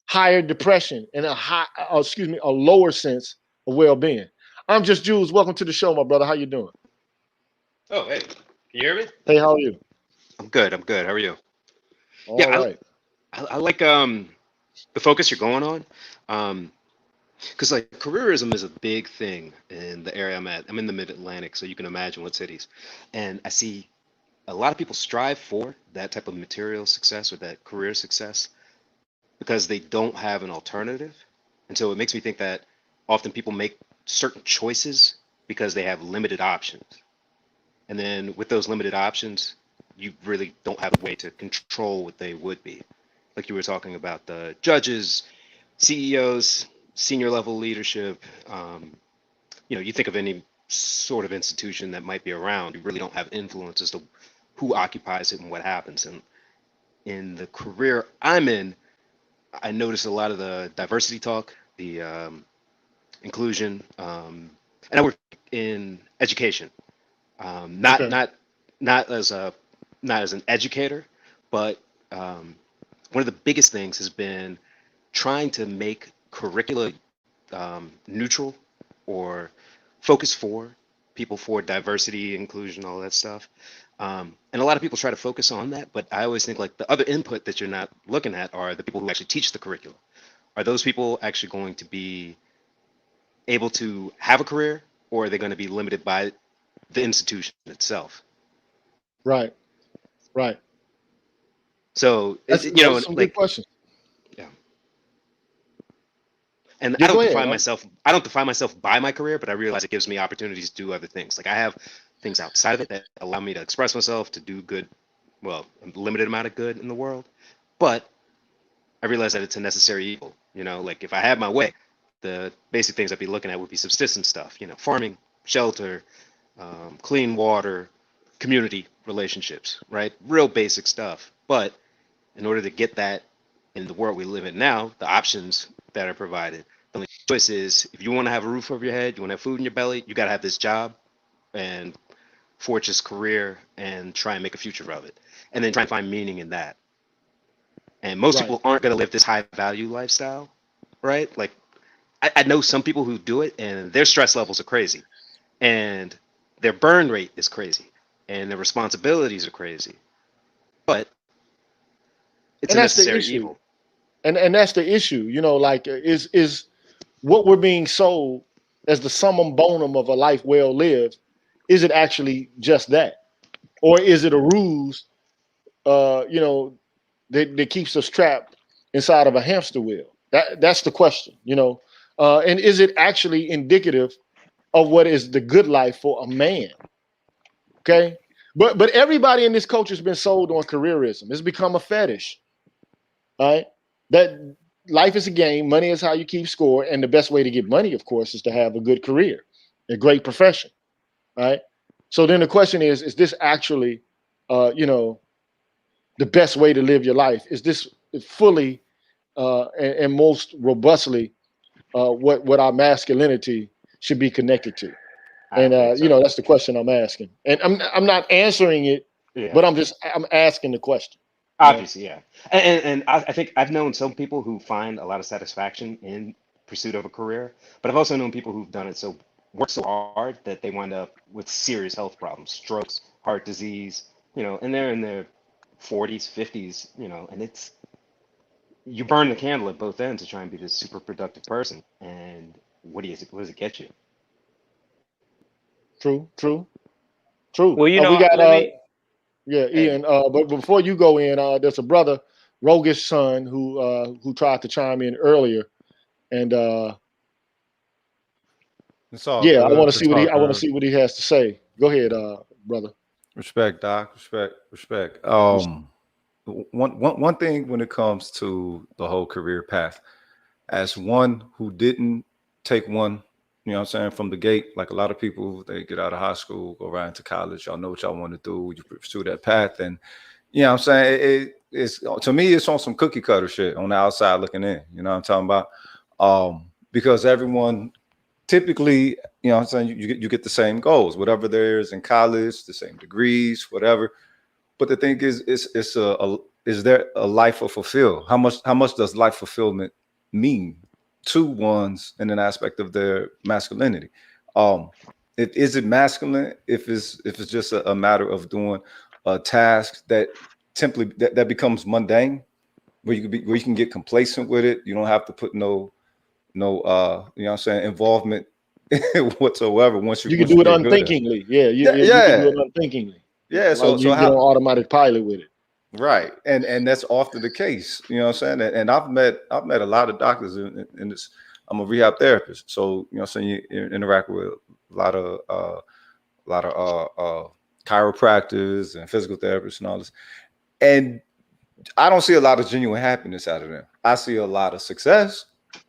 higher depression and a lower sense of well-being. I'm just Jules. Welcome to the show, my brother. How you doing? Oh, hey, can you hear me? Hey, how are you? I'm good. I'm good. How are you? Yeah, All right. I like the focus you're going on. Because like careerism is a big thing in the area I'm at. I'm in the mid-Atlantic, so you can imagine what cities. And I see a lot of people strive for that type of material success or that career success because they don't have an alternative. And so it makes me think that often people make certain choices because they have limited options. And then with those limited options, you really don't have a way to control what they would be. Like you were talking about the judges, CEOs, senior level leadership. You think of any sort of institution that might be around, you really don't have influence as to who occupies it and what happens. And in the career I'm in, I notice a lot of the diversity talk, the inclusion, and I work in education. Um, not Okay. not not as a not as an educator, but one of the biggest things has been trying to make curricula neutral or focus for people for diversity, inclusion, all that stuff. And a lot of people try to focus on that, but I always think like the other input that you're not looking at are the people who actually teach the curriculum. Are those people actually going to be able to have a career, or are they going to be limited by the institution itself? Right. Right. So, That's those are some good like, questions. yeah. And Yeah, go ahead. I don't define myself by my career, but I realize it gives me opportunities to do other things. Like I have things outside of it that allow me to express myself, to do good, well, a limited amount of good in the world. But I realize that it's a necessary evil. Like if I had my way, the basic things I'd be looking at would be subsistence stuff, farming, shelter, clean water, community relationships, right? Real basic stuff. But in order to get that in the world we live in now, the options that are provided, the only choice is if you want to have a roof over your head, you want to have food in your belly, you got to have this job and forge this career and try and make a future of it. And then try and find meaning in that. And most Right. people aren't going to live this high value lifestyle, right? Like I know some people who do it and their stress levels are crazy and their burn rate is crazy and their responsibilities are crazy, but it's And a that's the necessary issue. evil. And that's the issue. Like is what we're being sold as the summum bonum of a life well lived. Is it actually just that, or is it a ruse? That keeps us trapped inside of a hamster wheel. That's the question. And is it actually indicative of what is the good life for a man? Okay, but everybody in this culture has been sold on careerism. It's become a fetish, right? That life is a game. Money is how you keep score, and the best way to get money, of course, is to have a good career, a great profession, right? So then the question is this actually, the best way to live your life? Is this fully and most robustly what our masculinity should be connected to? And So. that's the question I'm asking. And I'm not answering it, Yeah. but I'm asking the question. Obviously, yeah. And I think I've known some people who find a lot of satisfaction in pursuit of a career, but I've also known people who've done it worked so hard that they wind up with serious health problems, strokes, heart disease, and they're in their 40s, 50s, and you burn the candle at both ends to try and be this super productive person. And what does it get you? True, true, true. Well, We got let me. yeah, Hey, Ian. But before you go in, there's a brother, Rogish son, who tried to chime in earlier, and It's all yeah, I good. want to see It's what all I want to good. see what he has to say. Go ahead, brother. Respect, Doc. Respect, respect. One thing when it comes to the whole career path, as one who didn't take one, you know what I'm saying, from the gate, like a lot of people, they get out of high school, go right into college, y'all know what y'all want to do, you pursue that path. And you know what I'm saying, it's to me, it's on some cookie cutter shit on the outside looking in, you know what I'm talking about? Because everyone typically, you know what I'm saying, you get the same goals, whatever there is in college, the same degrees, whatever. But the thing is there a life of fulfill? How much does life fulfillment mean to one's in an aspect of their masculinity? Is it masculine if it's just a matter of doing a task that simply that becomes mundane, where you can get complacent with it. You don't have to put no you know what I'm saying, involvement whatsoever You can once do you it get good at it. unthinkingly. Yeah, Yeah, you can do yeah, it unthinkingly. yeah. Like So you get on how automatic pilot with it. right, and that's often the case. You know what I'm saying? And I've met a lot of doctors in this. I'm a rehab therapist, so you know what I'm saying, you interact with a lot of chiropractors and physical therapists and all this. And I don't see a lot of genuine happiness out of them. I see a lot of success.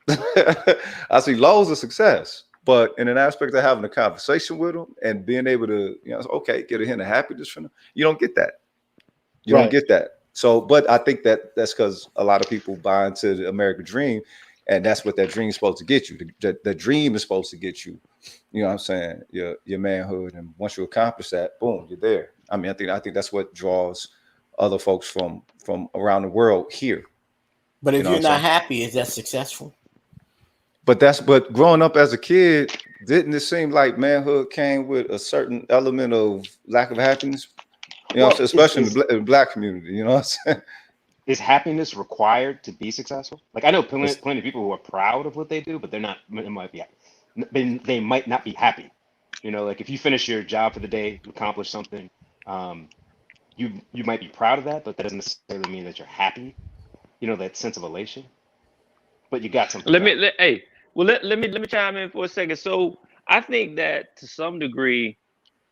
I see loads of success, but in an aspect of having a conversation with them and being able to, okay, get a hint of happiness from them, you don't get that. You don't Right. get that. So, but I think that's because a lot of people buy into the American dream, and that's what that dream is supposed to get you. The dream is supposed to get you, you know what I'm saying, your manhood. And once you accomplish that, boom, you're there. I mean, I think that's what draws other folks from around the world here. But You if know what you're I'm not saying? happy, is that successful? But growing up as a kid, didn't it seem like manhood came with a certain element of lack of happiness? You know what I'm Well, saying? Especially in the black community, you know what I'm saying? is happiness required to be successful? Like I know plenty, It's- plenty of people who are proud of what they do, but they're not. They might be, they might not be happy. Like if you finish your job for the day, accomplish something, um, you might be proud of that, but that doesn't necessarily mean that you're happy. That sense of elation, but you got something Let me. done. Hey, well, let me chime in for a second. So I think that to some degree,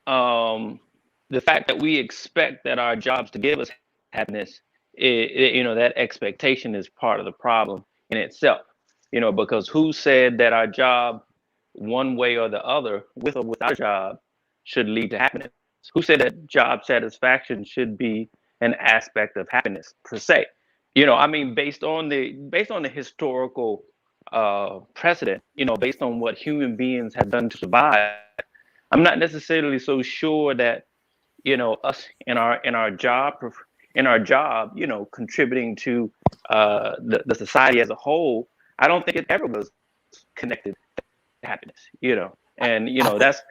um, the fact that we expect that our jobs to give us happiness, that expectation is part of the problem in itself. Because who said that our job, one way or the other, with or without a job, should lead to happiness? Who said that job satisfaction should be an aspect of happiness per se? I mean, based on the historical precedent, based on what human beings have done to survive, I'm not necessarily so sure that us in our job, contributing to the society as a whole. I don't think it ever was connected to happiness. And I think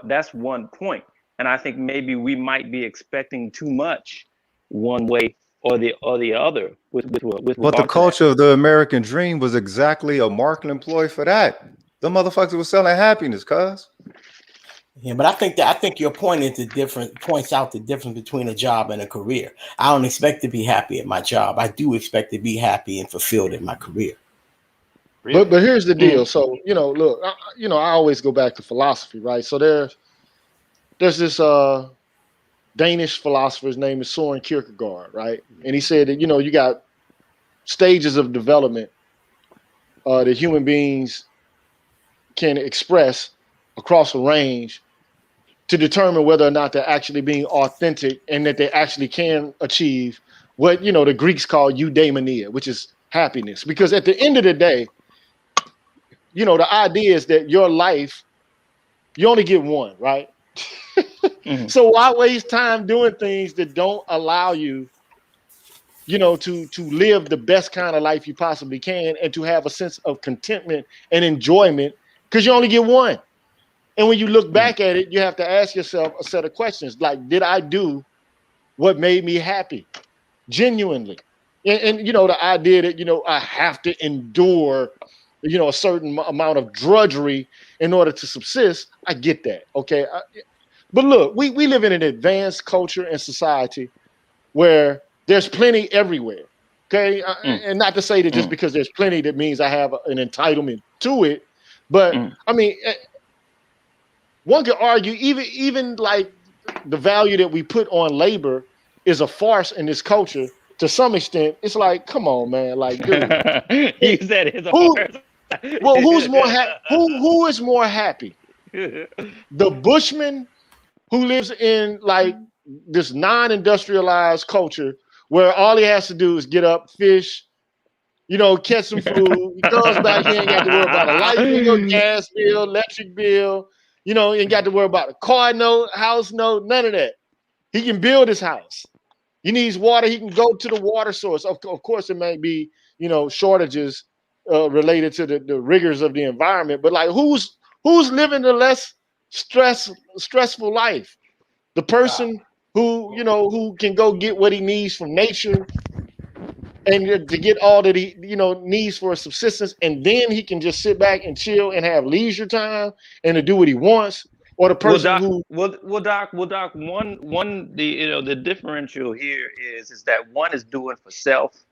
that's one point. And I think maybe we might be expecting too much one way or the other with But the regard to that. culture of the American dream was exactly a marketing employee for that. The motherfuckers was selling happiness, cuz. Yeah, but I think your point is points out the difference between a job and a career. I don't expect to be happy at my job. I do expect to be happy and fulfilled in my career. Really? But here's the deal. Mm. So look, I always go back to philosophy, right? So there's this Danish philosopher. His name is Soren Kierkegaard, right? And he said that you got stages of development that human beings can express across a range to determine whether or not they're actually being authentic and that they actually can achieve what the Greeks call eudaimonia, which is happiness. Because at the end of the day, the idea is that your life, you only get one, right? Mhm. So why waste time doing things that don't allow you, to live the best kind of life you possibly can and to have a sense of contentment and enjoyment, because you only get one. And when you look back at it, you have to ask yourself a set of questions like, did I do what made me happy genuinely? And the idea that, I have to endure, a certain amount of drudgery in order to subsist, I get that. Okay. But look, we live in an advanced culture and society where there's plenty everywhere. Okay. And not to say that just because there's plenty, that means I have an entitlement to it. But I mean, one could argue even like the value that we put on labor is a farce in this culture to some extent. It's like, come on, man. Like, dude, You said it's a who? farce. Well, who's more happy? Who is more happy? The bushman who lives in like this non-industrialized culture where all he has to do is get up, fish, catch some food. He comes back, he ain't got to worry about a light bill, gas bill, electric bill. Ain't got to worry about a car note, house note, none of that. He can build his house. He needs water, he can go to the water source. Of course, it may be, shortages related to the rigors of the environment. But like, who's living the less stressful life? The person who can go get what he needs from nature and to get all that he needs for subsistence, and then he can just sit back and chill and have leisure time and to do what he wants, or the person Doc, one the differential here is that one is doing for self,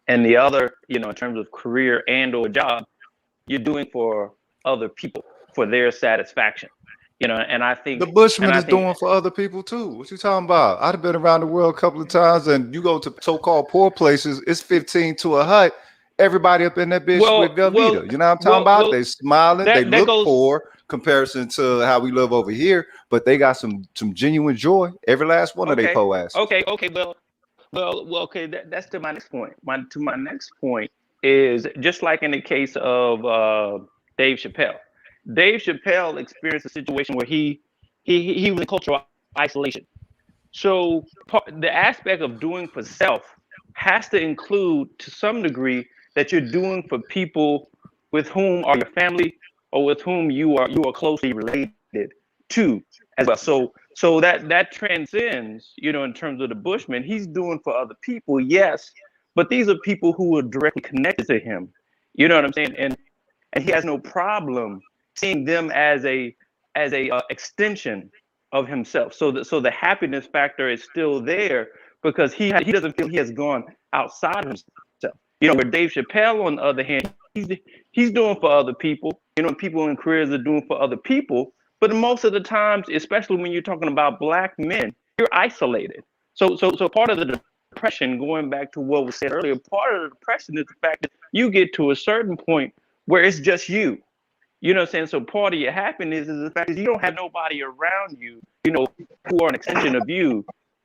and the other, in terms of career and or job, you're doing for other people for their satisfaction. And I think the bushman is doing for other people too. What you talking about? I've been around the world a couple of times, and you go to so-called poor places, it's 15 to a hut. Everybody up in that bitch with Velveeta. You know what I'm talking about? They smiling, they look poor comparison to how we live over here, but they got some genuine joy. Every last one of they po ass. Okay. Okay. That's to my next point. My next point is just like in the case of Dave Chappelle. Dave Chappelle experienced a situation where he was in cultural isolation. So the aspect of doing for self has to include, to some degree, that you're doing for people with whom are your family or with whom you are closely related to as well. So that transcends, in terms of the bushman. He's doing for other people, yes, but these are people who are directly connected to him. You know what I'm saying? And he has no problem seeing them as a extension of himself. So the happiness factor is still there because he doesn't feel he has gone outside of himself. Where Dave Chappelle, on the other hand, he's doing for other people. People in careers are doing for other people. But most of the times, especially when you're talking about Black men, you're isolated. So part of the depression, going back to what was said earlier, part of the depression is the fact that you get to a certain point where it's just you. You know what I'm saying? So part of your happiness is the fact that you don't have nobody around you, who are an extension of you,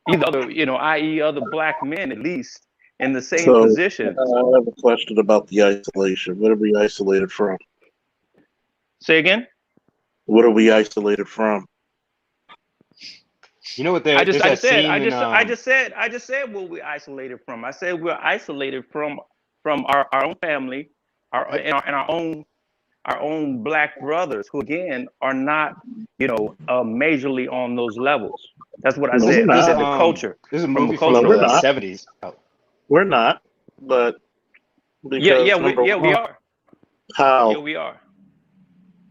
either other, i.e. other Black men, at least in the same position. I have a question about the isolation. What are we isolated from? Say again? What are we isolated from? You know what? I just said what we isolated from. I said we're isolated from our own family, our own Black brothers, who again are not, majorly on those levels. That's what I said. I said the culture. There's a movie from the 70s. Oh. We're not, but yeah, we are. How? Yeah, we are.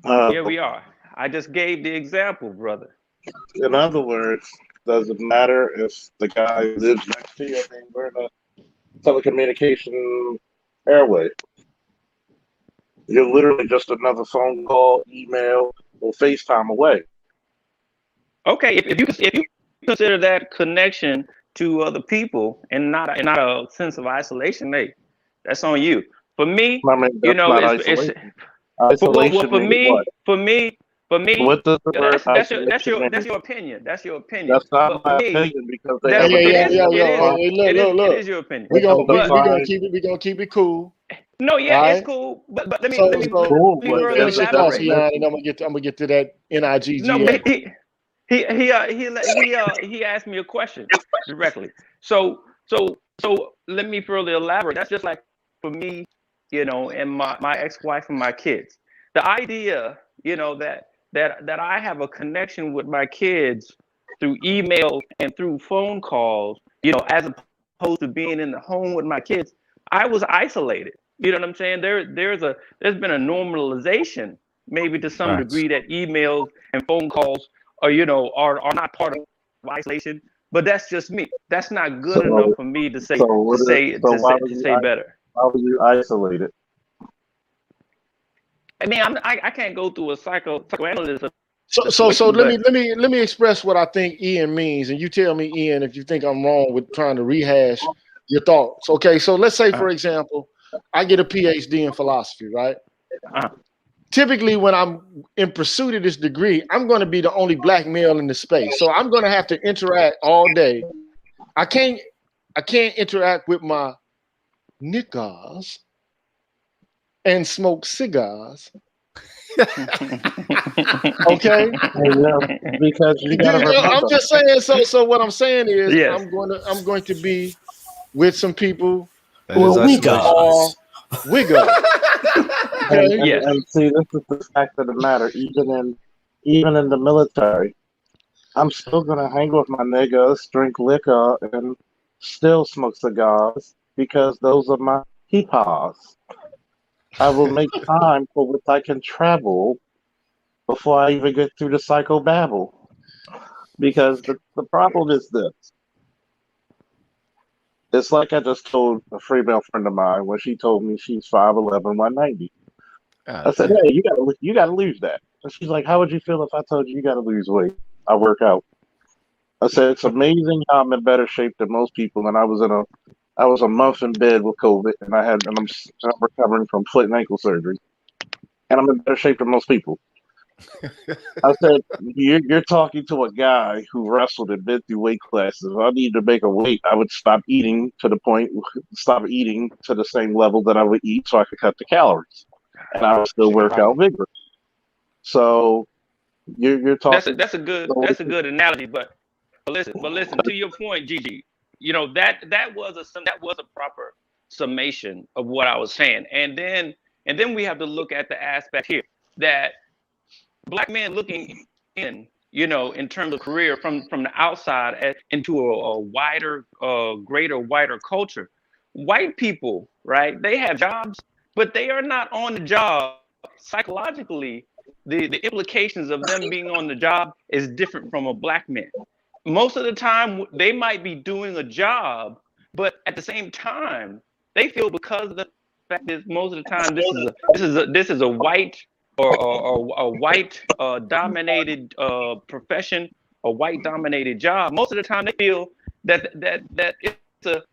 Yeah, we are. I just gave the example, brother. In other words, does it matter if the guy lives next to you? I mean, we're in a telecommunication airway. You're literally just another phone call, email, or FaceTime away. Okay, if you consider that connection to other people and not a sense of isolation, hey, That's on you. For me, I mean, you that's know, not it's isolation. well, Isolation for means what? me, What does the word that's isolation mean? your opinion. That's your opinion. That's not But for my me, opinion because they that's have Hey, a what yo, it yo, is. yo, definition. yo. Hey, It look. is your opinion. We gonna But we gonna keep it cool. no, yeah, All it's right. cool. But So let me Cool, but further finish there's a your thoughts, elaborate. Ian, and definition. I'm gonna get to that No, but NIGGA. he asked me a question directly. So let me further elaborate. That's just like for me, you know, and my ex-wife and my kids. The idea, you know, that I have a connection with my kids through email and through phone calls, you know, as opposed to being in the home with my kids, I was isolated. You know what I'm saying? There's been a normalization, maybe to some Facts. degree, that emails and phone calls are, you know, are not part of isolation. But that's just me. That's not good enough So, for me to so what is? So why was say better. why was you isolated? I mean, I can't go through a psychoanalyst So situation, but let me express what I think Ian means, and you tell me, Ian, if you think I'm wrong with trying to rehash your thoughts. Okay, so let's say, for example, I get a PhD in philosophy, right? uh, Typically, when I'm in pursuit of this degree, I'm going to be the only black male in the space, so I'm going to have to interact all day. I can't interact with my niggas and smoke cigars. Okay. Yeah, because you got to I'm remember. just saying. So what I'm saying is, yes, I'm going to be with some people That is Well, we who isolation. are guys. wigger. Okay. yes. And see, this is the fact of the matter. Even in the military, I'm still gonna hang with my niggas, drink liquor, and still smoke cigars because those are my peepaws. I will make time for which I can travel before I even get through the psychobabble. Because the problem is this. It's like I just told a female friend of mine when she told me she's 5'11", 190. I God said, damn. hey, you gotta lose that. And she's like, how would you feel if I told you you gotta lose weight? I work out. I said, it's amazing how I'm in better shape than most people. And I was a month in bed with COVID, and I'm recovering from foot and ankle surgery, and I'm in better shape than most people. I said, you're talking to a guy who wrestled and been through weight classes. If I needed to make a weight, I would stop eating to the same level that I would eat so I could cut the calories, and I would still work out vigorous. So you're talking. That's a good analogy. But listen to your point, Gigi. You know that was a proper summation of what I was saying, and then we have to look at the aspect here that black men looking in, you know, in terms of career from the outside into a wider, greater, wider culture. White people, right? They have jobs, but they are not on the job psychologically. The implications of them being on the job is different from a black man. Most of the time, they might be doing a job, but at the same time, they feel because of the fact that most of the time this is a white or a white dominated profession, a white dominated job. Most of the time, they feel that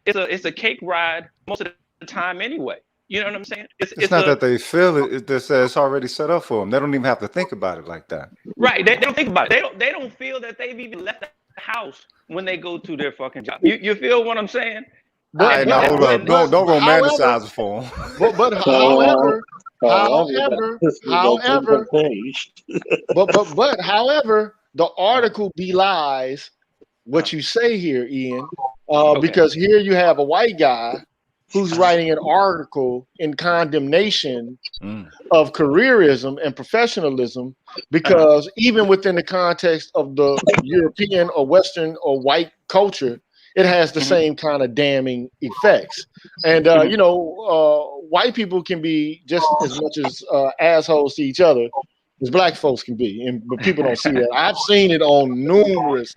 it's a cake ride most of the time anyway. You know what I'm saying? It's not that they feel it; it's just that it's already set up for them. They don't even have to think about it like that. Right. They don't think about it. They don't feel that they've even left the house when they go to their fucking job. You feel what I'm saying? All But right, now hold up. Don't however, romanticize it for them. but however, however, the article belies what you say here, Ian, because here you have a white guy who's writing an article in condemnation of careerism and professionalism, because even within the context of the European or Western or white culture, it has the same kind of damning effects. And, you know, white people can be just as much as assholes to each other as black folks can be, but people don't see that. I've seen it on numerous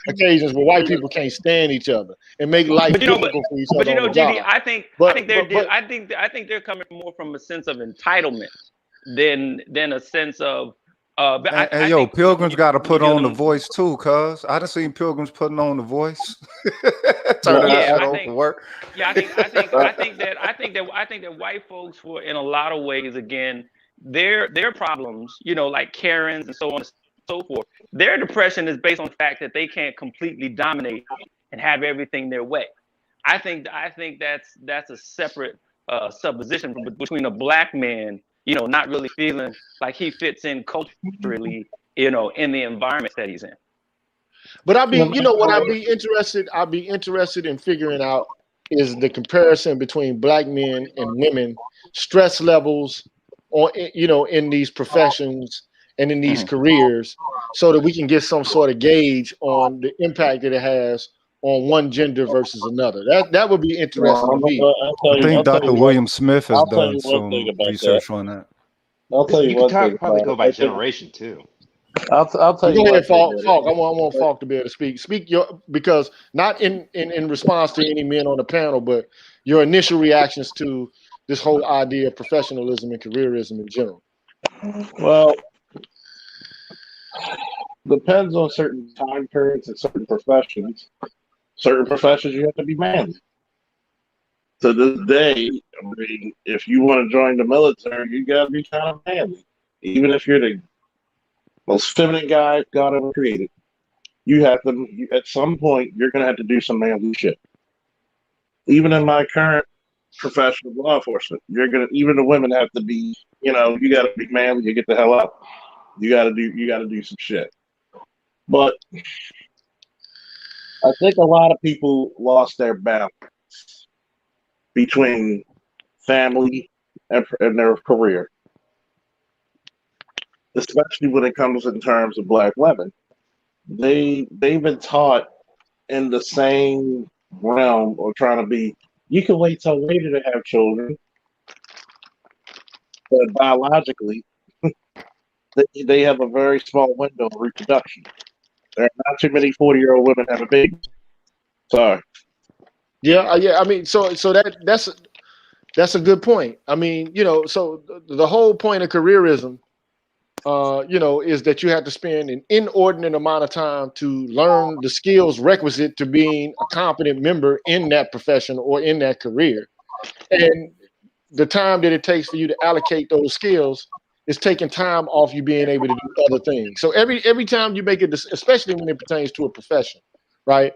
occasions where white people can't stand each other and make life difficult for each other on the GD, job. I think they're coming more from a sense of entitlement than a sense of But Hey, I yo, think Pilgrims got to when you put deal on the them, voice too, cuz I done seen Pilgrims putting on the voice, Well, turning that yeah, shit I on think for work. yeah, I think that white folks were in a lot of ways again their problems, like Karens and so on and so forth. Their depression is based on the fact that they can't completely dominate and have everything their way. I think that's a separate supposition between a black man, not really feeling like he fits in culturally, in the environment that he's in. But what I'd be interested in figuring out is the comparison between black men and women stress levels on, in these professions and in these Mhm. careers, so that we can get some sort of gauge on the impact that it has on one gender versus another. That would be well, interesting to me. I think I'll tell Dr. you what. William Smith has I'll tell done you one thing some about that. research on that. I'll tell you You could one thing probably about go it. by generation too. I'll tell you Go one ahead, thing. Falk. Falk. I want Falk to be able to speak. Speak because not in response to any men on the panel, but your initial reactions to this whole idea of professionalism and careerism in general. Well, depends on certain time periods and certain professions. Certain professions you have to be manly. To this day, I mean, if you want to join the military, you gotta be kind of manly. Even if you're the most feminine guy God ever created, you have to. At some point, you're gonna have to do some manly shit. Even in my current profession of law enforcement, even the women have to be. You got to be manly. You get the hell out. You got to do some shit. But I think a lot of people lost their balance between family and their career, especially when it comes in terms of black women. They've been taught in the same realm or trying to be. You can wait till later to have children, but biologically, they have a very small window of reproduction. There are not too many 40-year-old women having babies. Sorry. Yeah. I mean, so that's a good point. I mean, so the whole point of careerism, is that you have to spend an inordinate amount of time to learn the skills requisite to being a competent member in that profession or in that career. And the time that it takes for you to allocate those skills is taking time off you being able to do other things. So every time you make it, especially when it pertains to a profession, right?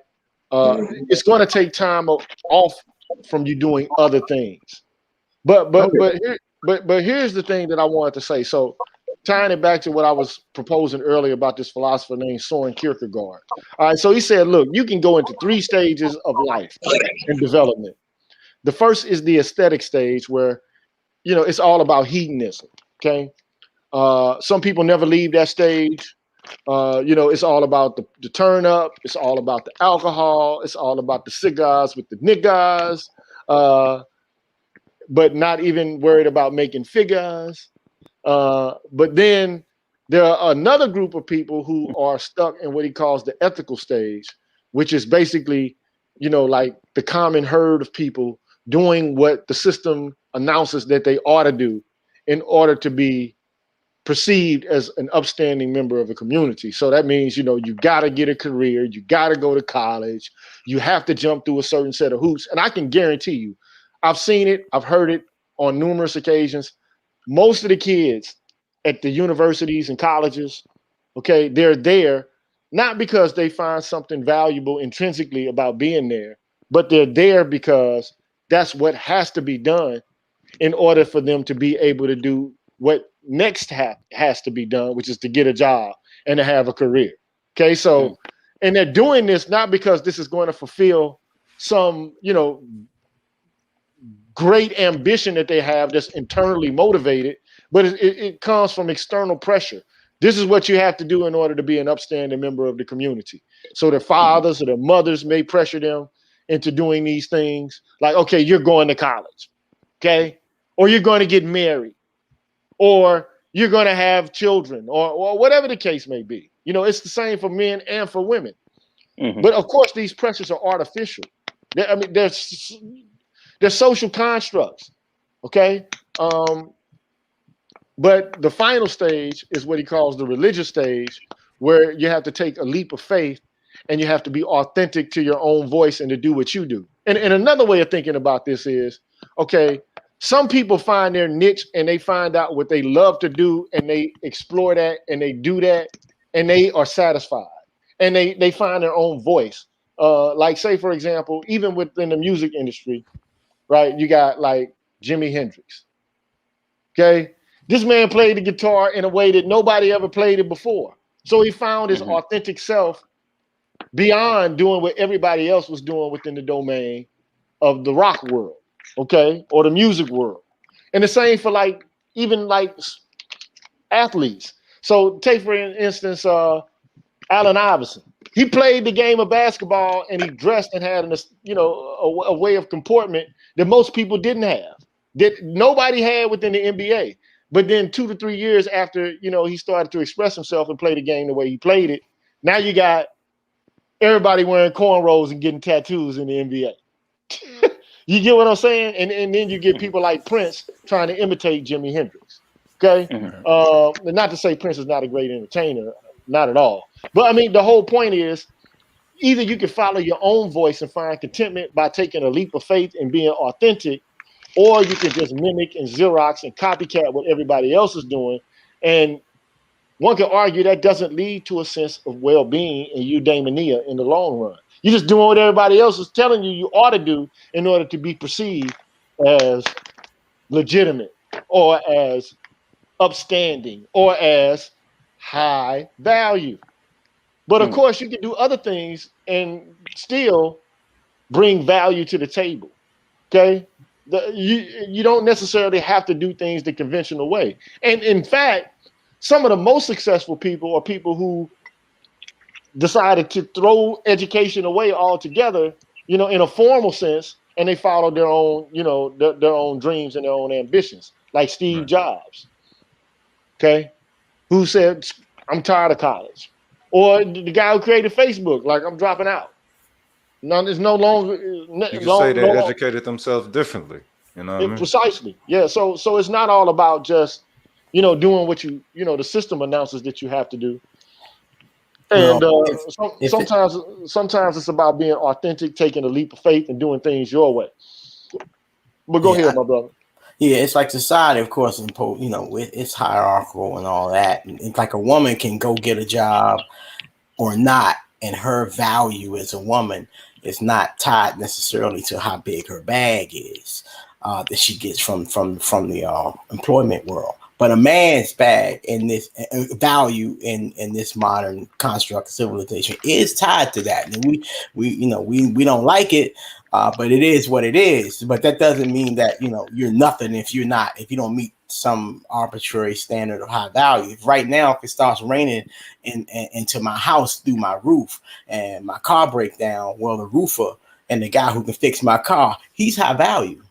It's going to take time off from you doing other things. But but Okay. but here, but here's the thing that I wanted to say. So tying it back to what I was proposing earlier about this philosopher named Soren Kierkegaard. All right, so he said, look, you can go into three stages of life and development. The first is the aesthetic stage where it's all about hedonism. Okay. Some people never leave that stage. It's all about the turn up. It's all about the alcohol. It's all about the cigars with the niggas. But not even worried about making figures. But then there are another group of people who are stuck in what he calls the ethical stage, which is basically, like the common herd of people doing what the system announces that they ought to do in order to be perceived as an upstanding member of a community. So that means, you got to get a career, you got to go to college, you have to jump through a certain set of hoops. And I can guarantee you, I've seen it, I've heard it on numerous occasions. Most of the kids at the universities and colleges, okay, they're there not because they find something valuable intrinsically about being there, but they're there because that's what has to be done in order for them to be able to do what next has to be done, which is to get a job and to have a career. Okay, so, and they're doing this not because this is going to fulfill some, great ambition that they have that's internally motivated, but it comes from external pressure. This is what you have to do in order to be an upstanding member of the community. So their fathers or their mothers may pressure them into doing these things like, okay, you're going to college, okay? Or you're going to get married, or you're going to have children, or whatever the case may be. It's the same for men and for women. Mhm. But of course, these pressures are artificial. They're social constructs. Okay. But the final stage is what he calls the religious stage, where you have to take a leap of faith and you have to be authentic to your own voice and to do what you do. And another way of thinking about this is, okay, some people find their niche and they find out what they love to do and they explore that and they do that and they are satisfied and they find their own voice. Like say, for example, even within the music industry, right? You got like Jimi Hendrix. Okay. This man played the guitar in a way that nobody ever played it before. So he found his authentic self beyond doing what everybody else was doing within the domain of the rock world, okay, or the music world. And the same for like even like athletes. So take for instance, Allen Iverson. He played the game of basketball and he dressed and had a way of comportment that most people didn't have, that nobody had within the NBA. But then 2 to 3 years after, he started to express himself and play the game the way he played it, now you got everybody wearing cornrows and getting tattoos in the NBA. You get what I'm saying? And then you get people like Prince trying to imitate Jimi Hendrix. Okay? Not to say Prince is not a great entertainer, not at all. But I mean, the whole point is either you can follow your own voice and find contentment by taking a leap of faith and being authentic, or you can just mimic and Xerox and copycat what everybody else is doing. And one could argue that doesn't lead to a sense of well-being and eudaimonia in the long run. You're just doing what everybody else is telling you ought to do in order to be perceived as legitimate or as upstanding or as high value. But of course, you can do other things and still bring value to the table. Okay? You don't necessarily have to do things the conventional way. And in fact, some of the most successful people are people who decided to throw education away altogether, in a formal sense, and they followed their own, their own dreams and their own ambitions, like Steve Jobs. Okay? Who said, I'm tired of college. Or the guy who created Facebook, like, I'm dropping out. No, there's no longer. You can say they educated themselves differently. You know what I mean? Precisely. Yeah. So it's not all about just, doing what the system announces that you have to do. And sometimes it's about being authentic, taking a leap of faith, and doing things your way. But go ahead, my brother. Yeah, it's like society, of course, it's hierarchical and all that. And it's like a woman can go get a job or not, and her value as a woman is not tied necessarily to how big her bag is that she gets from the employment world. But a man's bag in this value in this modern construct of civilization is tied to that, and we don't like it, but it is what it is. But that doesn't mean that you're nothing if you don't meet some arbitrary standard of high value. Right now, if it starts raining into my house through my roof and my car breaks down, well, the roofer and the guy who can fix my car, he's high value.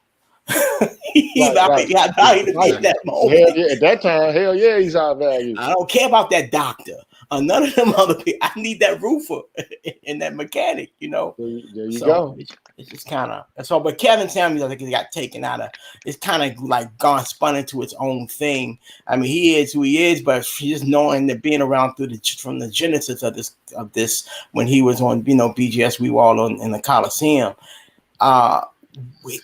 He's high value to me at that moment. At that time, hell yeah, he's high value. I don't care about that doctor or none of them other people. I need that roofer and that mechanic, There you go. It's just kind of that's all. But Kevin Samuels, I think he got taken out of. It's kind of like spun into its own thing. I mean, he is who he is, but just knowing that being around from the genesis of this when he was on BGS, we were all in the Coliseum.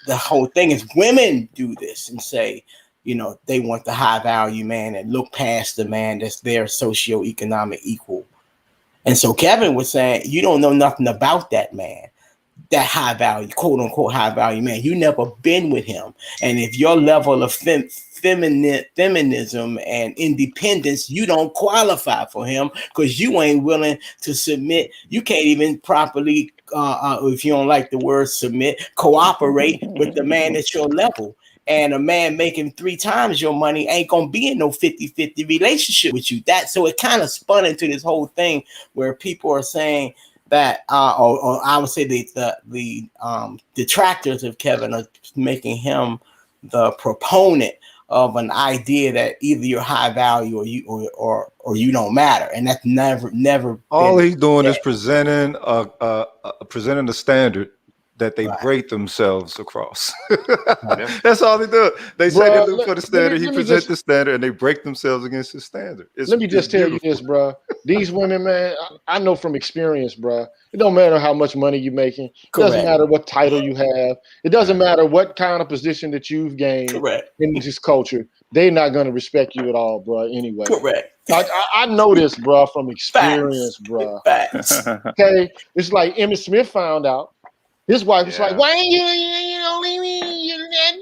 The whole thing is women do this and say, they want the high value man and look past the man that's their socioeconomic equal. And so Kevin was saying, you don't know nothing about that man, that high value, quote unquote, high value man. You never been with him. And if your level of feminism and independence, you don't qualify for him because you ain't willing to submit. You can't even properly, if you don't like the word submit, cooperate with the man at your level. And a man making 3 times your money ain't gonna be in no 50-50 relationship with you. So it kind of spun into this whole thing where people are saying that, or I would say the detractors of Kevin are making him the proponent of an idea that either you're high value or you don't matter, and that's never. All he's doing is presenting the standard that they Right. break themselves across. Yeah. That's all they do. They say they Bruh, look for the let standard. me He let me present just the standard, and they break themselves against his standard. let me It's just tell you beautiful. this, bruh. These women, man, I know from experience, bruh. It don't matter how much money you're making. It doesn't Correct. matter what title you have. It doesn't Right. matter what kind of position that you've gained Correct. in this culture. They're not going to respect you at all, bruh, anyway. Correct. I know this, bruh, from experience, Facts. bruh. Facts. Okay? It's like Emmett Smith found out. His wife was like, Yeah. "Why ain't you don't leave me?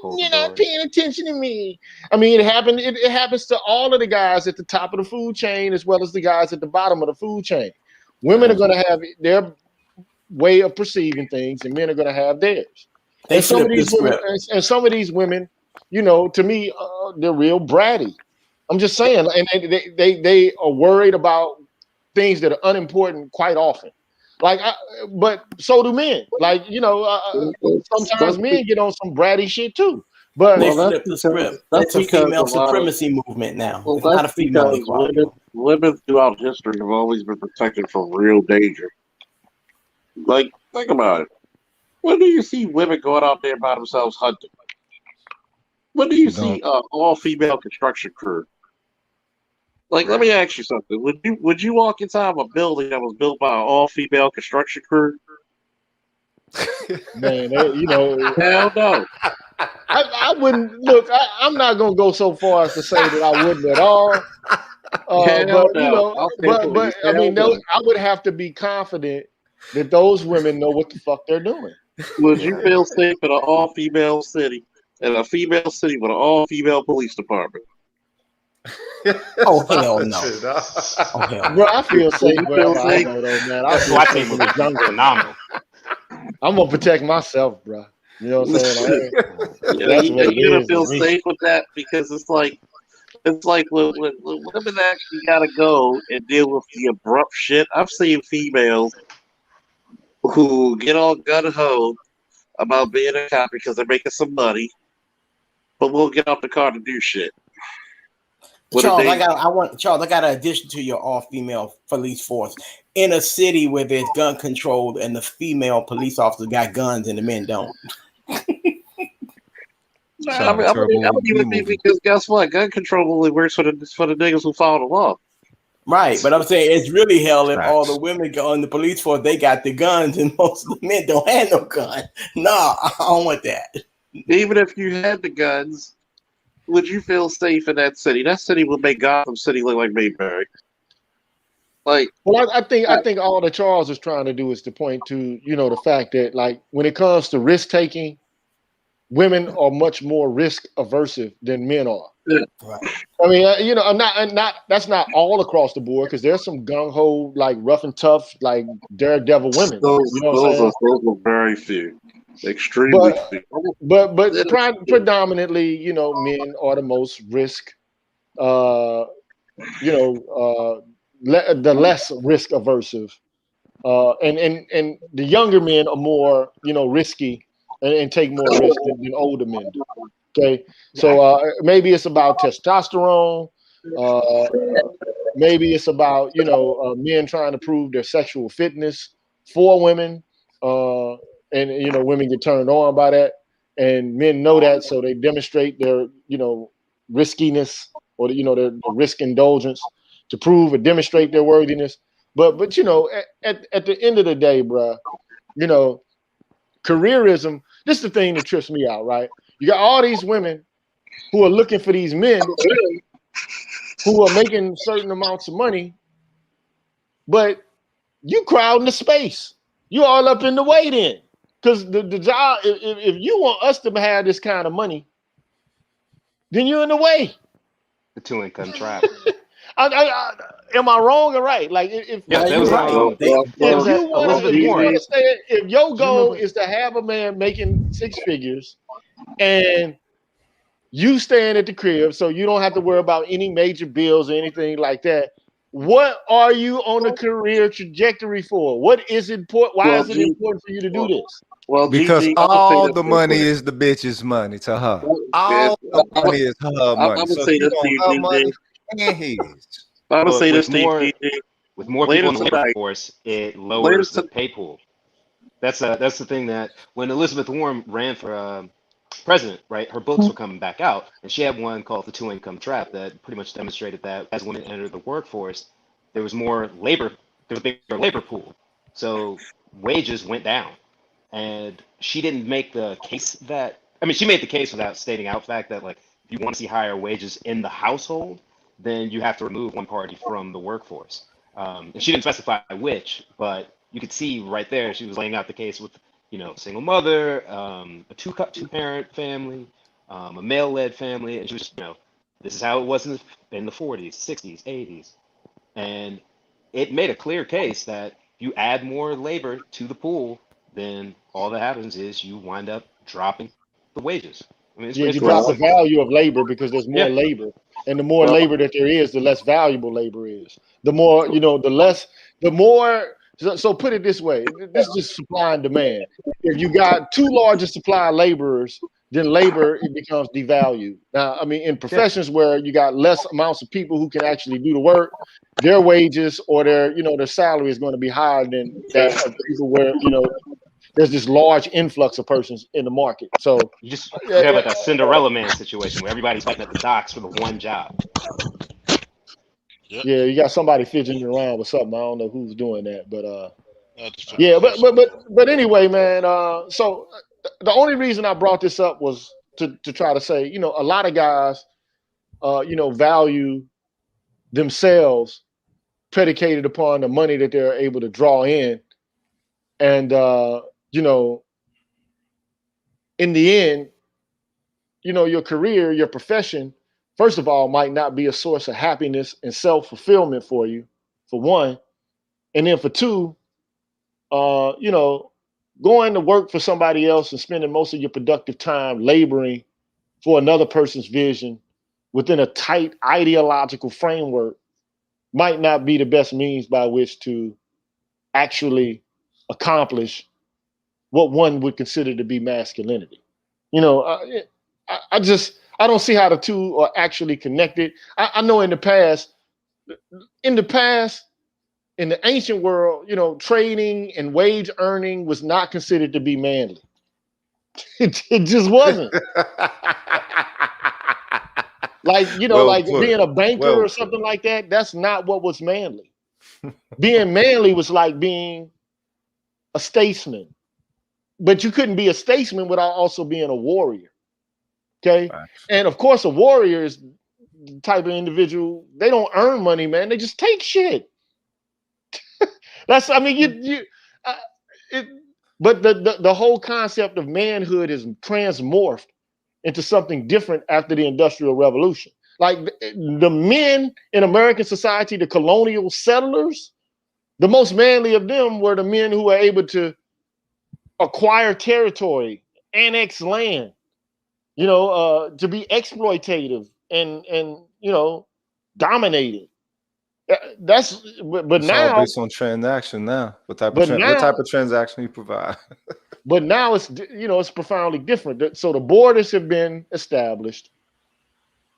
Hold You're the not door. paying attention to me." I mean, it happened. It happens to all of the guys at the top of the food chain as well as the guys at the bottom of the food chain. Women are going to have their way of perceiving things, and men are going to have theirs. They And some of flipped the these women, script. and some of these women, to me, they're real bratty. I'm just saying, and they are worried about things that are unimportant quite often. But so do men. Sometimes men get on some bratty shit too. But They Well, that's flipped the because script. It's a a female lot of supremacy movement now. well, It's not a that's female because equality. women throughout history have always been protected from real danger. Like, think about it. When do you see women going out there by themselves hunting? When do you Don't. see all female construction crew? Like, let me ask you something. Would you walk inside a building that was built by an all female construction crew? man, Hell no. I wouldn't look. I'm not gonna go so far as to say that I wouldn't at all. Hell no. I'll say it But I hell mean, no. I would have to be confident that those women know what the fuck they're doing. Would you Yeah. feel safe in an all female city? In a female city with an all female police department? Oh hell no. Shit, huh? Oh hell Bro, no. I feel safe you wherever feel I safe? go, though, man. I That feel SWAT safe team in was the jungle. phenomenal. I'm gonna protect myself, bro. You know what I'm saying? Yeah, That's what it you're gonna is feel with me. safe with that because it's like when women actually gotta go and deal with the abrupt shit. I've seen females who get all gun ho about being a cop because they're making some money, but won't get out the car to do shit. Charles, I got an addition to your all-female police force in a city where there's gun control and the female police officers got guns and the men don't. I'm even because guess what? Gun control only works for the niggas who follow the law. Right, but I'm saying it's really hell if all the Facts. women go on the police force, they got the guns and most of the men don't have no gun. No, I don't want that. Even if you had the guns, would you feel safe in that city? That city would make Gotham City look like Mayberry. Like, well, I think all that Charles is trying to do is to point to the fact that like when it comes to risk taking, women are much more risk aversive than men are. Right. I mean, I'm not. That's not all across the board because there's some gung ho, like rough and tough, like daredevil women. those are very few, extremely few. But predominantly, men are the most risk. The less risk aversive, and the younger men are more risky and take more risk than older men do. Okay, so maybe it's about testosterone. Maybe it's about men trying to prove their sexual fitness for women, and women get turned on by that, and men know that, so they demonstrate their riskiness or their risk indulgence to prove or demonstrate their worthiness. But at the end of the day, bruh, careerism. This is the thing that trips me out, right? You got all these women who are looking for these men who are making certain amounts of money, but you crowding the space. You all up in the way then. Because the job, if you want us to have this kind of money, then you're in the way. The two income trap. Am I wrong or right? Like if Yeah, that you're was right. if your goal is to have a man making six figures and you staying at the crib so you don't have to worry about any major bills or anything like that, what are you on a career trajectory for? What is important? Why is it important for you to do this? Well, Because GG, all the money is the bitch's money to her. All the money is her money. I'm gonna So say she this to want you, her GG. money and his. I'm gonna say this With to you, more GG. with more Later people in the tonight. workforce, it lowers the pay pool. That's the thing that when Elizabeth Warren ran for president, right, her books were coming back out, and she had one called The Two Income Trap that pretty much demonstrated that as women entered the workforce, there was more labor, there was a bigger labor pool, so wages went down. And she didn't make the case that, I mean, she made the case without stating out fact that like if you want to see higher wages in the household, then you have to remove one party from the workforce. And she didn't specify which, but you could see right there she was laying out the case with, single mother, a two parent family, a male led family, and she was, this is how it was in the 40s, 60s, 80s, and it made a clear case that you add more labor to the pool, then all that happens is you wind up dropping the wages. I mean, Yeah, it's you pretty drop the simple. value of labor because there's more Yeah. labor, and the more Well, labor that there is, the less valuable labor is. The more, the less, the more. So put it this way: this is just supply and demand. If you got too large a supply of laborers, then labor it becomes devalued. Now, I mean, in Yeah. professions where you got less amounts of people who can actually do the work, their wages or their salary is going to be higher than that of people where there's this large influx of persons in the market. So You have like a Cinderella Man situation where everybody's fighting at the docks for the one job. Yep. yeah, you got somebody fidgeting around with something. I don't know who's doing that, but Just put yeah, the but case. but but but anyway, man. So the only reason I brought this up was to try to say, a lot of guys, value themselves predicated upon the money that they're able to draw in, and in the end, your career, your profession, first of all, might not be a source of happiness and self-fulfillment for you, for one. And then for two, going to work for somebody else and spending most of your productive time laboring for another person's vision within a tight ideological framework might not be the best means by which to actually accomplish what one would consider to be masculinity. I don't see how the two are actually connected. I know in the past, in the ancient world, trading and wage earning was not considered to be manly. It just wasn't. Like, Well like put. being a banker Well or put. something like that, that's not what was manly. Being manly was like being a statesman. But you couldn't be a statesman without also being a warrior. Okay. Facts. And of course, a warrior is the type of individual, they don't earn money, man. They just take shit. That's, I mean, uh, it, but the whole concept of manhood is transmorphed into something different after the Industrial Revolution. Like the men in American society, the colonial settlers, the most manly of them were the men who were able to acquire territory, annex land, to be exploitative and dominating. That's but It's all now, based on transaction now. What type but now, of transaction you provide? but now it's profoundly different. So the borders have been established,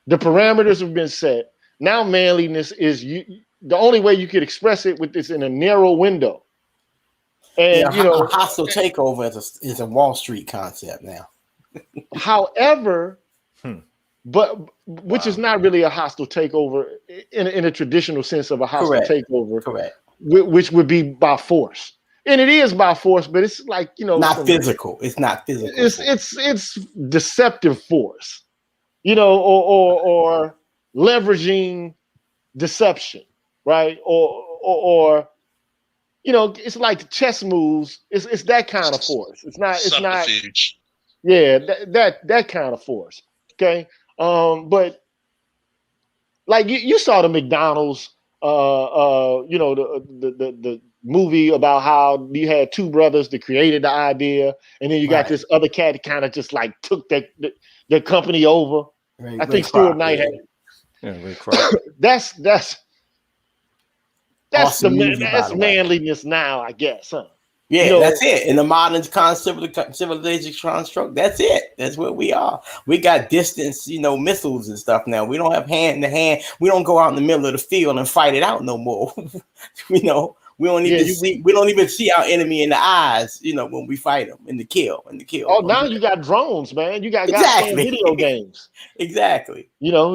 the parameters have been set. Now manliness is the only way you could express it with this in a narrow window. And a hostile takeover is a Wall Street concept now. however, but which is not really a hostile takeover in a traditional sense of a hostile takeover. Correct. Which would be by force. And it is by force, but it's like, not physical. It's not physical. It's deceptive force, or leveraging deception, right? Or it's like chess moves. It's that kind of force. It's not. Yeah, that kind of force. Okay, but like you saw the McDonald's, the movie about how you had two brothers that created the idea, and then you got this other cat that kind of just like took their company over. I think Stuart Knight had. That's manliness now, I guess, huh? Yeah, that's it. In the modern civilization construct, that's it. That's what we are. We got distance, missiles and stuff now. We don't have hand to hand. We don't go out in the middle of the field and fight it out no more. We don't Yeah, even we don't even see our enemy in the eyes, you know, when we fight them in the kill. Oh, now you got drones, man. You got guys playing Exactly. video games. Exactly. You know,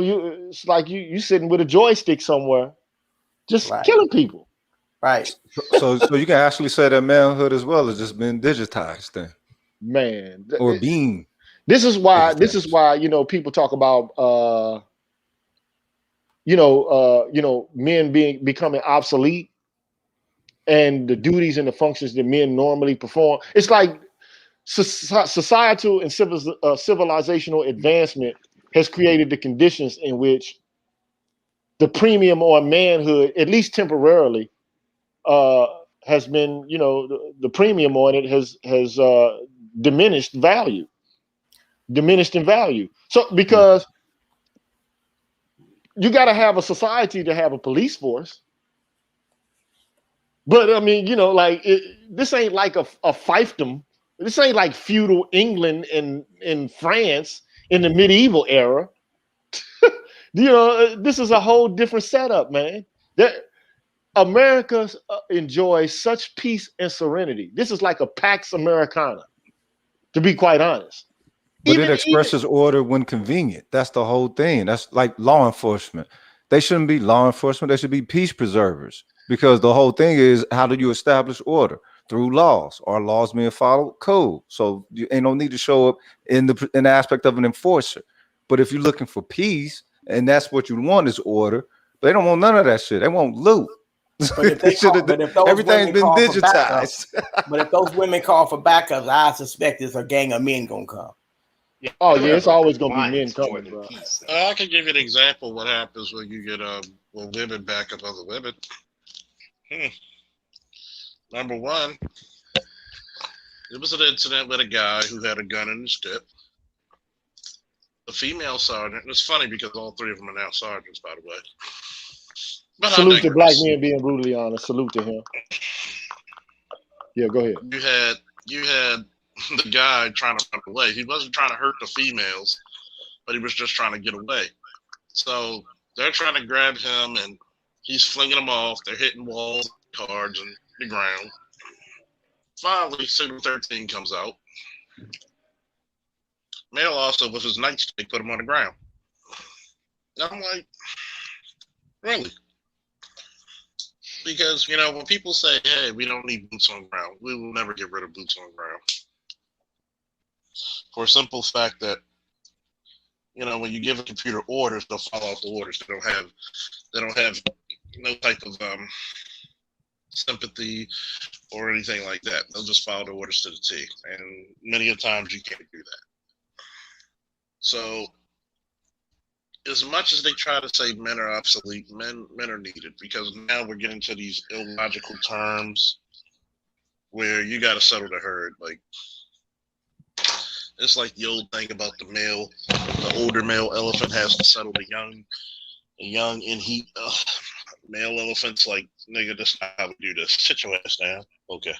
it's like you sitting with a joystick somewhere, just Right. killing people. Right. So you can actually say that manhood as well has just been digitized then, Man, or being this is why digitized. you know, people talk about men becoming obsolete, and the duties and the functions that men normally perform. It's like societal and civilizational advancement has created the conditions in which the premium on manhood, at least temporarily, has been, you know, the premium on it has diminished in value. So because you got to have a society to have a police force. But I mean, you know, like this ain't like a fiefdom. This ain't like feudal England in France in the medieval era. You know, this is a whole different setup, man. That America enjoys such peace and serenity. This is like a Pax Americana, to be quite honest. But it expresses order when convenient. That's the whole thing. That's like law enforcement. They shouldn't be law enforcement. They should be peace preservers, because the whole thing is, how do you establish order? Through laws. Are laws being followed? Code. So you ain't no need to show up in the aspect of an enforcer. But if you're looking for peace and that's what you want is order, they don't want none of that shit. They want loot. But if Everything's been digitized. But if those women call for backups, I suspect there's a gang of men gonna come. Yeah, Oh yeah, it's always gonna be men compliance more coming, than bro. peace. I can give you an example of what happens when you get women back up other women. Number one, it was an incident with a guy who had a gun in his hip. The female sergeant, and it's funny because all three of them are now sergeants, by the way. But Salute to black men being brutally honest. Salute to him. Yeah, go ahead. You had the guy trying to run away. He wasn't trying to hurt the females, but he was just trying to get away. So they're trying to grab him, and he's flinging them off. They're hitting walls, cards, and the ground. Finally, Signal 13 comes out. Male also, with his nightstick, put him on the ground. And I'm like, really? Because, you know, when people say, hey, we don't need boots on the ground, we will never get rid of boots on the ground. For a simple fact that, you know, when you give a computer orders, they'll follow out the orders. They don't have no type of sympathy or anything like that. They'll just follow the orders to the T. And many a times you can't do that. So, as much as they try to say men are obsolete, men are needed, because now we're getting to these illogical terms where you got to settle the herd. Like, it's like the old thing about the older male elephant has to settle the young in heat. Male elephants like, nigga, that's not how we do this. Sit your ass down. Okay.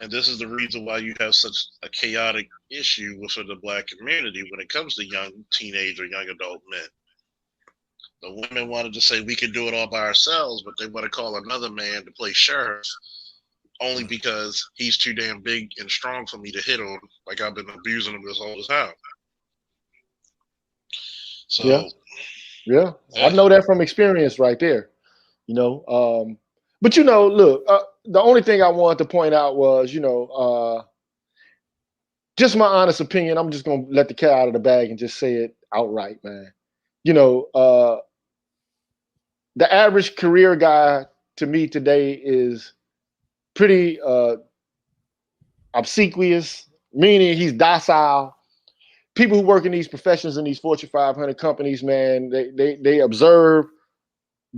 And this is the reason why you have such a chaotic issue within the black community when it comes to young teenage or young adult men. The women wanted to say we can do it all by ourselves, but they want to call another man to play sheriff only because he's too damn big and strong for me to hit on, like I've been abusing him this whole time. So yeah, I know that from experience right there. You know, but you know, look, the only thing I wanted to point out was, you know, just my honest opinion. I'm just gonna let the cat out of the bag and just say it outright, man. You know, the average career guy to me today is pretty obsequious, meaning he's docile. People who work in these professions in these Fortune 500 companies, man, they observe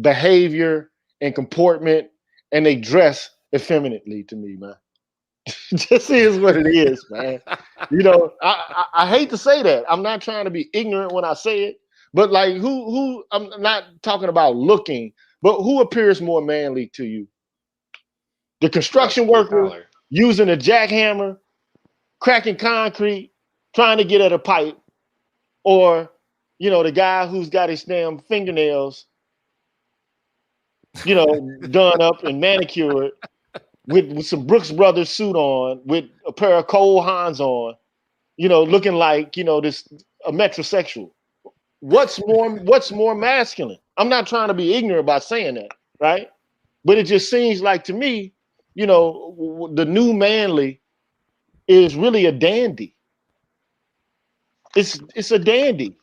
behavior and comportment, and they dress effeminately to me, man. Just is what it is, man. You know, I hate to say that. I'm not trying to be ignorant when I say it, but like who I'm not talking about looking, but who appears more manly to you? The construction worker using a jackhammer, cracking concrete, trying to get at a pipe, or, you know, the guy who's got his damn fingernails you know, done up and manicured with some Brooks Brothers suit on, with a pair of Cole Haans on, you know, looking like, you know, this a metrosexual. What's more masculine? I'm not trying to be ignorant by saying that, right? But it just seems like to me, you know, the new manly is really a dandy. It's a dandy.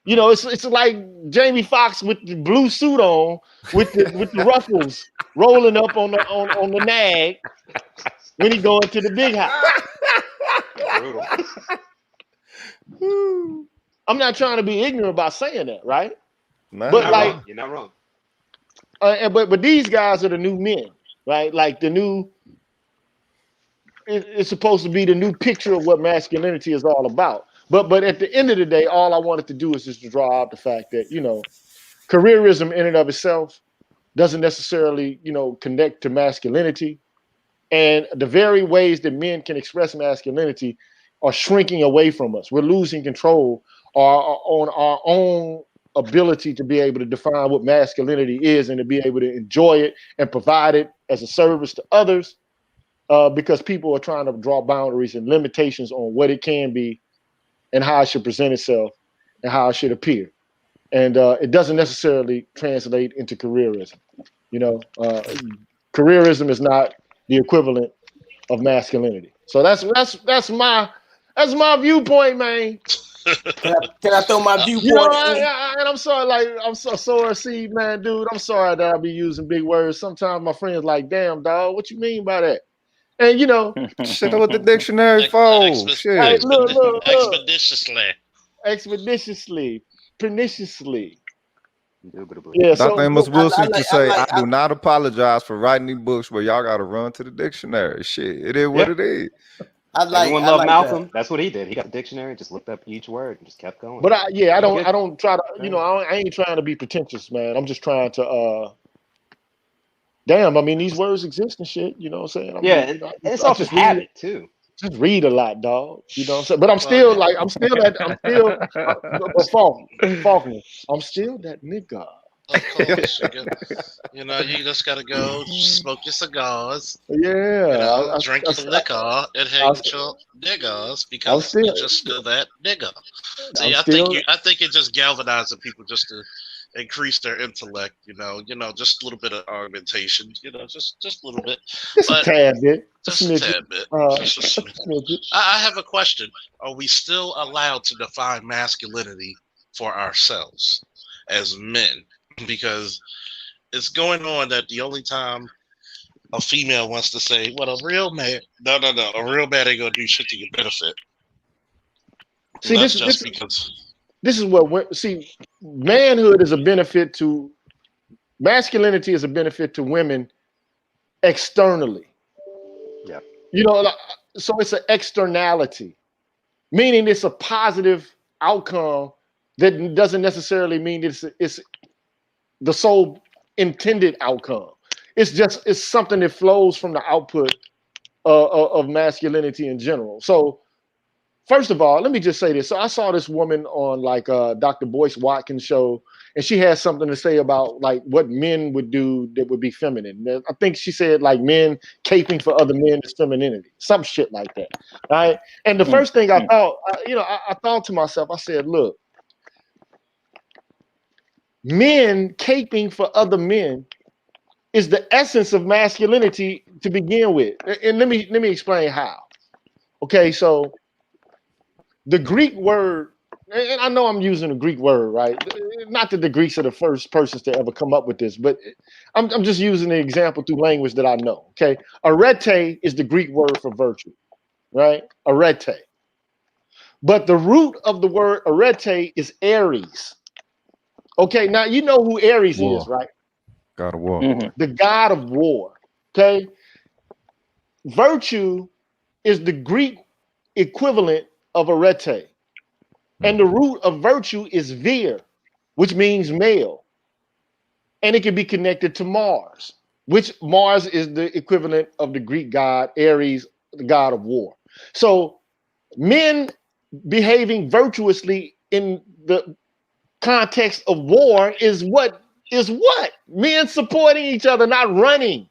You know, it's like Jamie Foxx with the blue suit on, with the ruffles rolling up on the nag when he go into the big house. Brutal. I'm not trying to be ignorant about saying that, right? Man, But Not like, wrong. You're not wrong. but these guys are the new men, right? Like the new. It's supposed to be the new picture of what masculinity is all about. But at the end of the day, all I wanted to do is just to draw out the fact that, you know, careerism in and of itself doesn't necessarily, you know, connect to masculinity. And the very ways that men can express masculinity are shrinking away from us. We're losing control on our own ability to be able to define what masculinity is and to be able to enjoy it and provide it as a service to others, because people are trying to draw boundaries and limitations on what it can be and how it should present itself and how it should appear. And it doesn't necessarily translate into careerism. You know, careerism is not the equivalent of masculinity. So that's my viewpoint, man. Can I throw my viewpoint You know, in? and I'm sorry, like I'm so sore seed, man, dude. I'm sorry that I be using big words. Sometimes my friends like, damn, dog, what you mean by that? And you know, shit with the dictionary for hey, shit. look, Expeditiously. perniciously. Indubitably. Yeah. Dr. So Amos Wilson used to say, like I do not apologize for writing these books where y'all got to run to the dictionary. Shit, it is what Yeah. it is. Everyone loved Malcolm. That's what he did. He got the dictionary, just looked up each word, and just kept going. but I All good. don't try to, you know, I ain't trying to be pretentious, man. I'm just trying to damn, I mean, these words exist and shit, you know what I'm saying? Yeah, and it's also habit too. Just read a lot, dog. You know what I'm saying? But I'm still Faulkner. I'm still that nigga. Of course, you know, you just gotta go smoke your cigars, Yeah. you know, drink your liquor, and hang with your niggas because you're just still that nigga. See, I think it just galvanizes people just to increase their intellect. You know, just a little bit of argumentation. You know, just a little bit, Just a tad bit. just a tad bit. Just a smidget. I have a question. Are we still allowed to define masculinity for ourselves as men? Because it's going on that the only time a female wants to say, "What a real man," no, a real man ain't gonna do shit to your benefit. See, this is what manhood is a benefit to masculinity is a benefit to women externally. Yeah. You know, so it's an externality, meaning it's a positive outcome that doesn't necessarily mean it's the sole intended outcome. It's something that flows from the output of masculinity in general. So first of all, let me just say this. So I saw this woman on like Dr. Boyce Watkins show, and she had something to say about like what men would do that would be feminine. I think she said like men caping for other men is femininity, some shit like that, right? And the first thing I thought, I thought to myself, I said, look, men caping for other men is the essence of masculinity to begin with. And let me explain how. Okay, so the Greek word, and I know I'm using a Greek word, right? Not that the Greeks are the first persons to ever come up with this, but I'm just using the example through language that I know. Okay, arete is the Greek word for virtue, right? Arete. But the root of the word arete is Ares. Okay, now you know who Ares is, right? God of War. The god of war. Okay. Virtue is the Greek equivalent of arete. And the root of virtue is vir, which means male. And it can be connected to Mars, which Mars is the equivalent of the Greek god Ares, the god of war. So men behaving virtuously in the context of war is what is what? Men supporting each other, not running.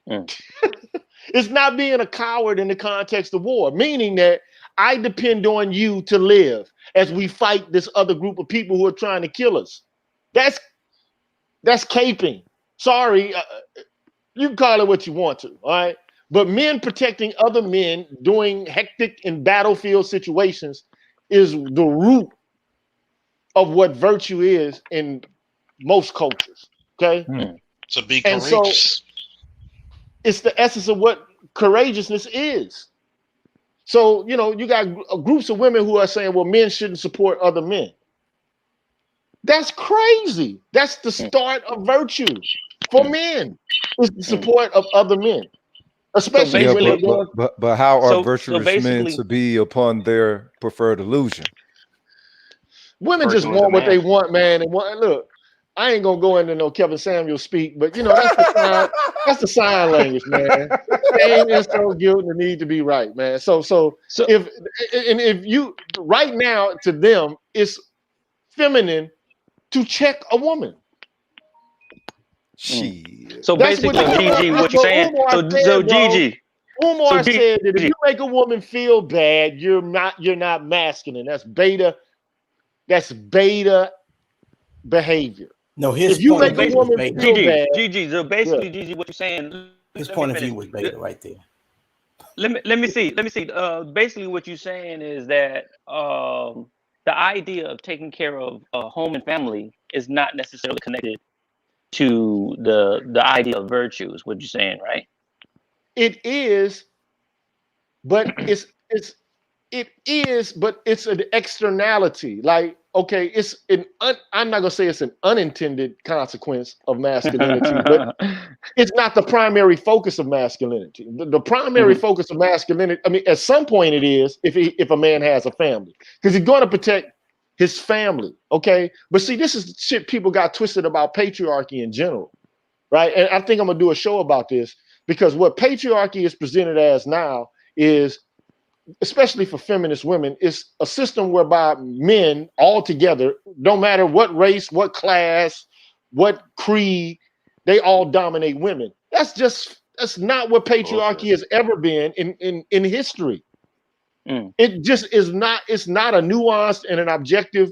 It's not being a coward in the context of war, meaning that I depend on you to live as we fight this other group of people who are trying to kill us. That's caping. Sorry, you can call it what you want to, all right? But men protecting other men doing hectic and battlefield situations is the root of what virtue is in most cultures, okay? To be And courageous. so it's the essence of what courageousness is. So, you know, you got groups of women who are saying, well, men shouldn't support other men. That's crazy. That's the start of virtue for men, is the support of other men, especially when they're going. But how are So virtuous men basically, to be upon their preferred illusion? Women just Virtue on want what they demand. want, man. And look, I ain't gonna go into no Kevin Samuel speak, but you know that's the sign. That's the sign language, man. Shame and so guilt and the need to be right, man. So if you right now to them it's feminine to check a woman. So That's basically, what Gigi, what you're saying? So Gigi, Umar said that if you make a woman feel bad, you're not masculine. That's beta behavior. No, his if you point make of a view was woman beta. feel bad, Gigi. So basically, Gigi, what you're saying? His point of view was beta right there. Let me see. Basically, what you're saying is that the idea of taking care of home and family is not necessarily connected to the idea of virtues. What you're saying, right? it is, but it's an externality. Like, okay, I'm not gonna say it's an unintended consequence of masculinity, but it's not the primary focus of masculinity. The primary focus of masculinity, I mean, at some point it is if a man has a family, because he's going to protect his family, okay? But see, this is shit people got twisted about patriarchy in general, right? And I think I'm gonna do a show about this, because what patriarchy is presented as now is, especially for feminist women, is a system whereby men all together, no matter what race, what class, what creed, they all dominate women. That's not what patriarchy has ever been in history. It just is not. It's not a nuanced and an objective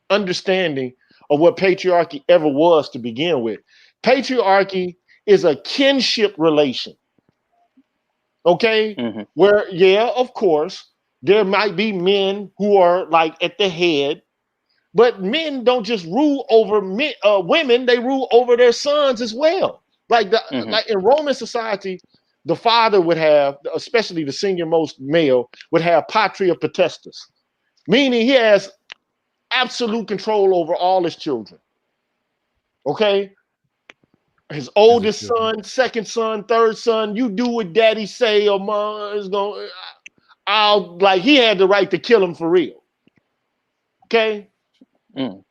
understanding of what patriarchy ever was to begin with. Patriarchy is a kinship relation. Okay, where, yeah, of course, there might be men who are like at the head, but men don't just rule over women; they rule over their sons as well. Like like in Roman society, the father would have, especially the senior most male, would have patria potestas, meaning he has absolute control over all his children. Okay. His oldest son, second son, third son, you do what daddy say, or mom is going, like he had the right to kill him for real. Okay. And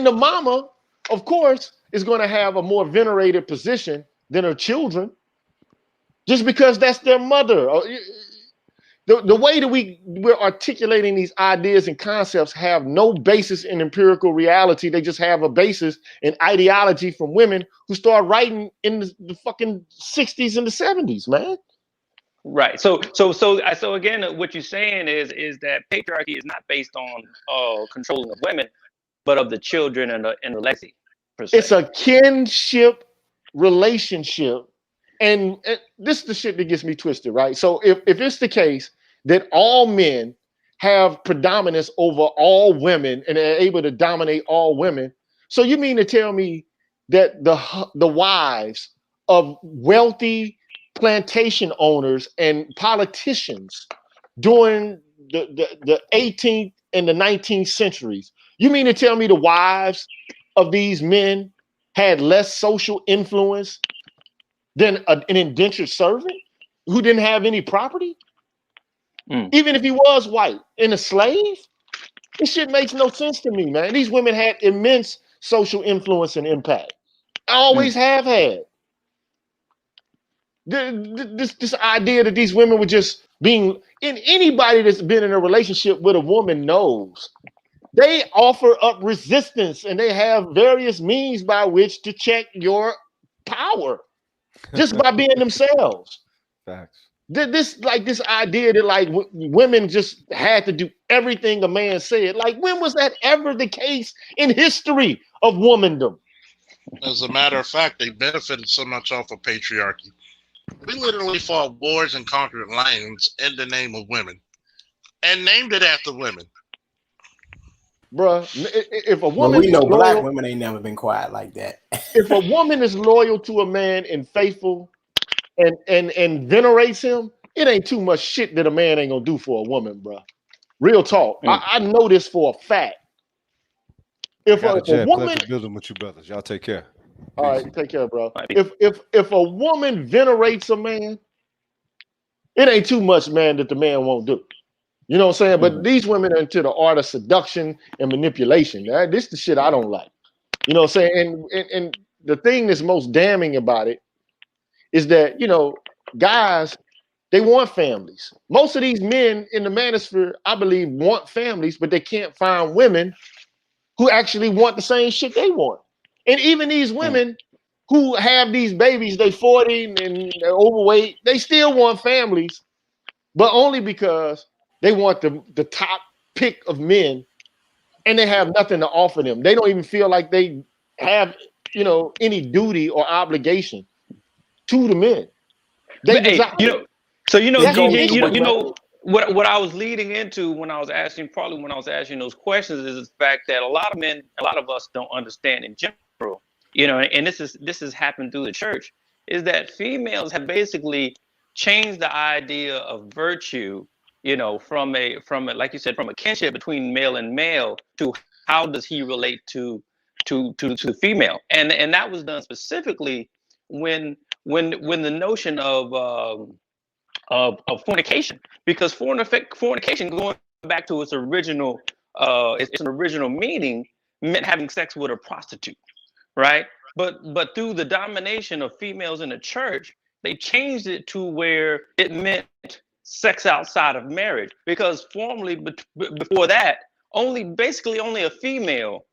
the mama, of course, is going to have a more venerated position than her children, just because that's their mother. The way that we're articulating these ideas and concepts have no basis in empirical reality. They just have a basis in ideology from women who start writing in the fucking 60s and the 70s, man. Right. So again, what you're saying is that patriarchy is not based on controlling of women, but of the children and the legacy. It's a kinship relationship. And this is the shit that gets me twisted, right? So if it's the case that all men have predominance over all women and are able to dominate all women, so you mean to tell me that the wives of wealthy plantation owners and politicians during the 18th and the 19th centuries, you mean to tell me the wives of these men had less social influence than an indentured servant who didn't have any property? Even if he was white and a slave? This shit makes no sense to me, man. These women had immense social influence and impact. Always have had. This idea that these women were just being, and anybody that's been in a relationship with a woman knows They offer up resistance, and they have various means by which to check your power just by being themselves. Facts. This like this idea that like women just had to do everything a man said. Like, when was that ever the case in history of womandom? As a matter of fact, they benefited so much off of patriarchy. We literally fought wars and conquered lands in the name of women, and named it after women. Bruh, if a But woman we is know black loyal, women ain't never been quiet like that. if a woman is loyal to a man and faithful and venerates him, it ain't too much shit that a man ain't gonna do for a woman, bruh. Real talk. I know this for a fact. If Got a, it, if a Jet. woman, Pleasure building with you brothers. Y'all take care. all Peace. right, take care, bro. If a woman venerates a man, it ain't too much, man, that the man won't do. You know what I'm saying? But these women are into the art of seduction and manipulation. This the shit I don't like. You know what I'm saying? And the thing that's most damning about it is that, you know, guys, they want families. Most of these men in the manosphere, I believe, want families, but they can't find women who actually want the same shit they want. And even these women who have these babies, they 40 and they're overweight, they still want families, but only because they want the top pick of men, and they have nothing to offer them. They don't even feel like they have, you know, any duty or obligation to the men. They But, hey, desire you it. know, so you know, That's the GG, issue, you man. know what I was leading into when I was asking, probably when I was asking those questions, is the fact that a lot of men, a lot of us don't understand in general, you know, and this has happened through the church, is that females have basically changed the idea of virtue, you know, from a like you said, from a kinship between male and male to how does he relate to the female, and that was done specifically when when the notion of fornication, because fornication, going back to its original its original meaning, meant having sex with a prostitute, right? But through the domination of females in the church, they changed it to where it meant sex outside of marriage, because formerly before that, basically only a female,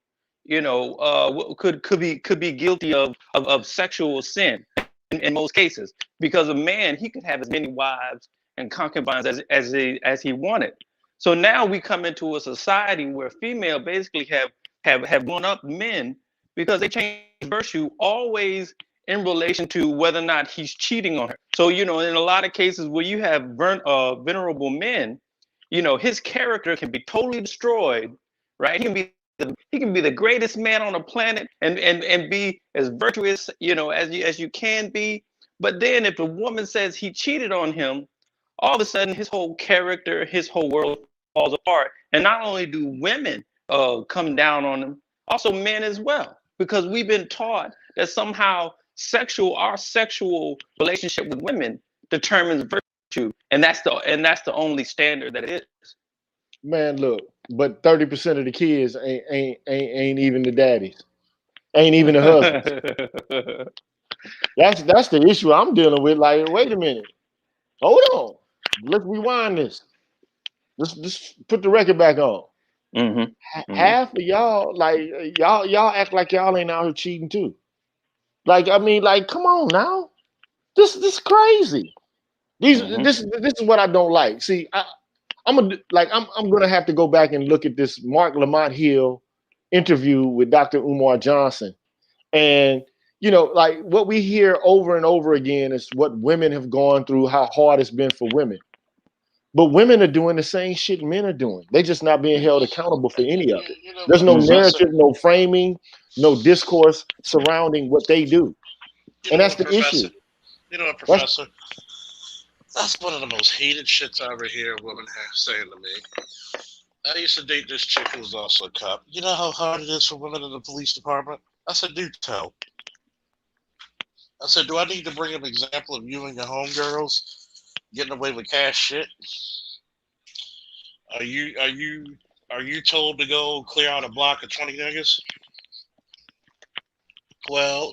you know, could be guilty of sexual sin in most cases, because a man, he could have as many wives and concubines as he wanted. So now we come into a society where female basically have grown up men, because they change virtue always in relation to whether or not he's cheating on her. So, you know, in a lot of cases where you have venerable men, you know, his character can be totally destroyed, right? He can be the greatest man on the planet and be as virtuous, you know, as you can be. But then if a woman says he cheated on him, all of a sudden his whole character, his whole world falls apart. And not only do women come down on him, also men as well, because we've been taught that somehow our sexual relationship with women determines virtue, and that's the only standard that it is. Man, look, but 30% of the kids ain't even the daddies, ain't even the husbands. That's the issue I'm dealing with. Like, wait a minute, hold on, let's rewind this. Let's put the record back on. Half of y'all, like y'all act like y'all ain't out here cheating too. Like, I mean, like, come on now, this crazy. This is what I don't like. See, I'm gonna have to go back and look at this Mark Lamont Hill interview with Dr. Umar Johnson. And you know, like what we hear over and over again is what women have gone through, how hard it's been for women. But women are doing the same shit men are doing. They're just not being held accountable for any of it. There's no narrative, no framing, no discourse surrounding what they do. And that's the issue. You know what, Professor? That's one of the most hated shits I ever hear a woman saying to me. I used to date this chick who was also a cop. You know how hard it is for women in the police department? I said, do tell. I said, do I need to bring up an example of you and your homegirls getting away with cash shit? Are you told to go clear out a block of 20 niggas? Well,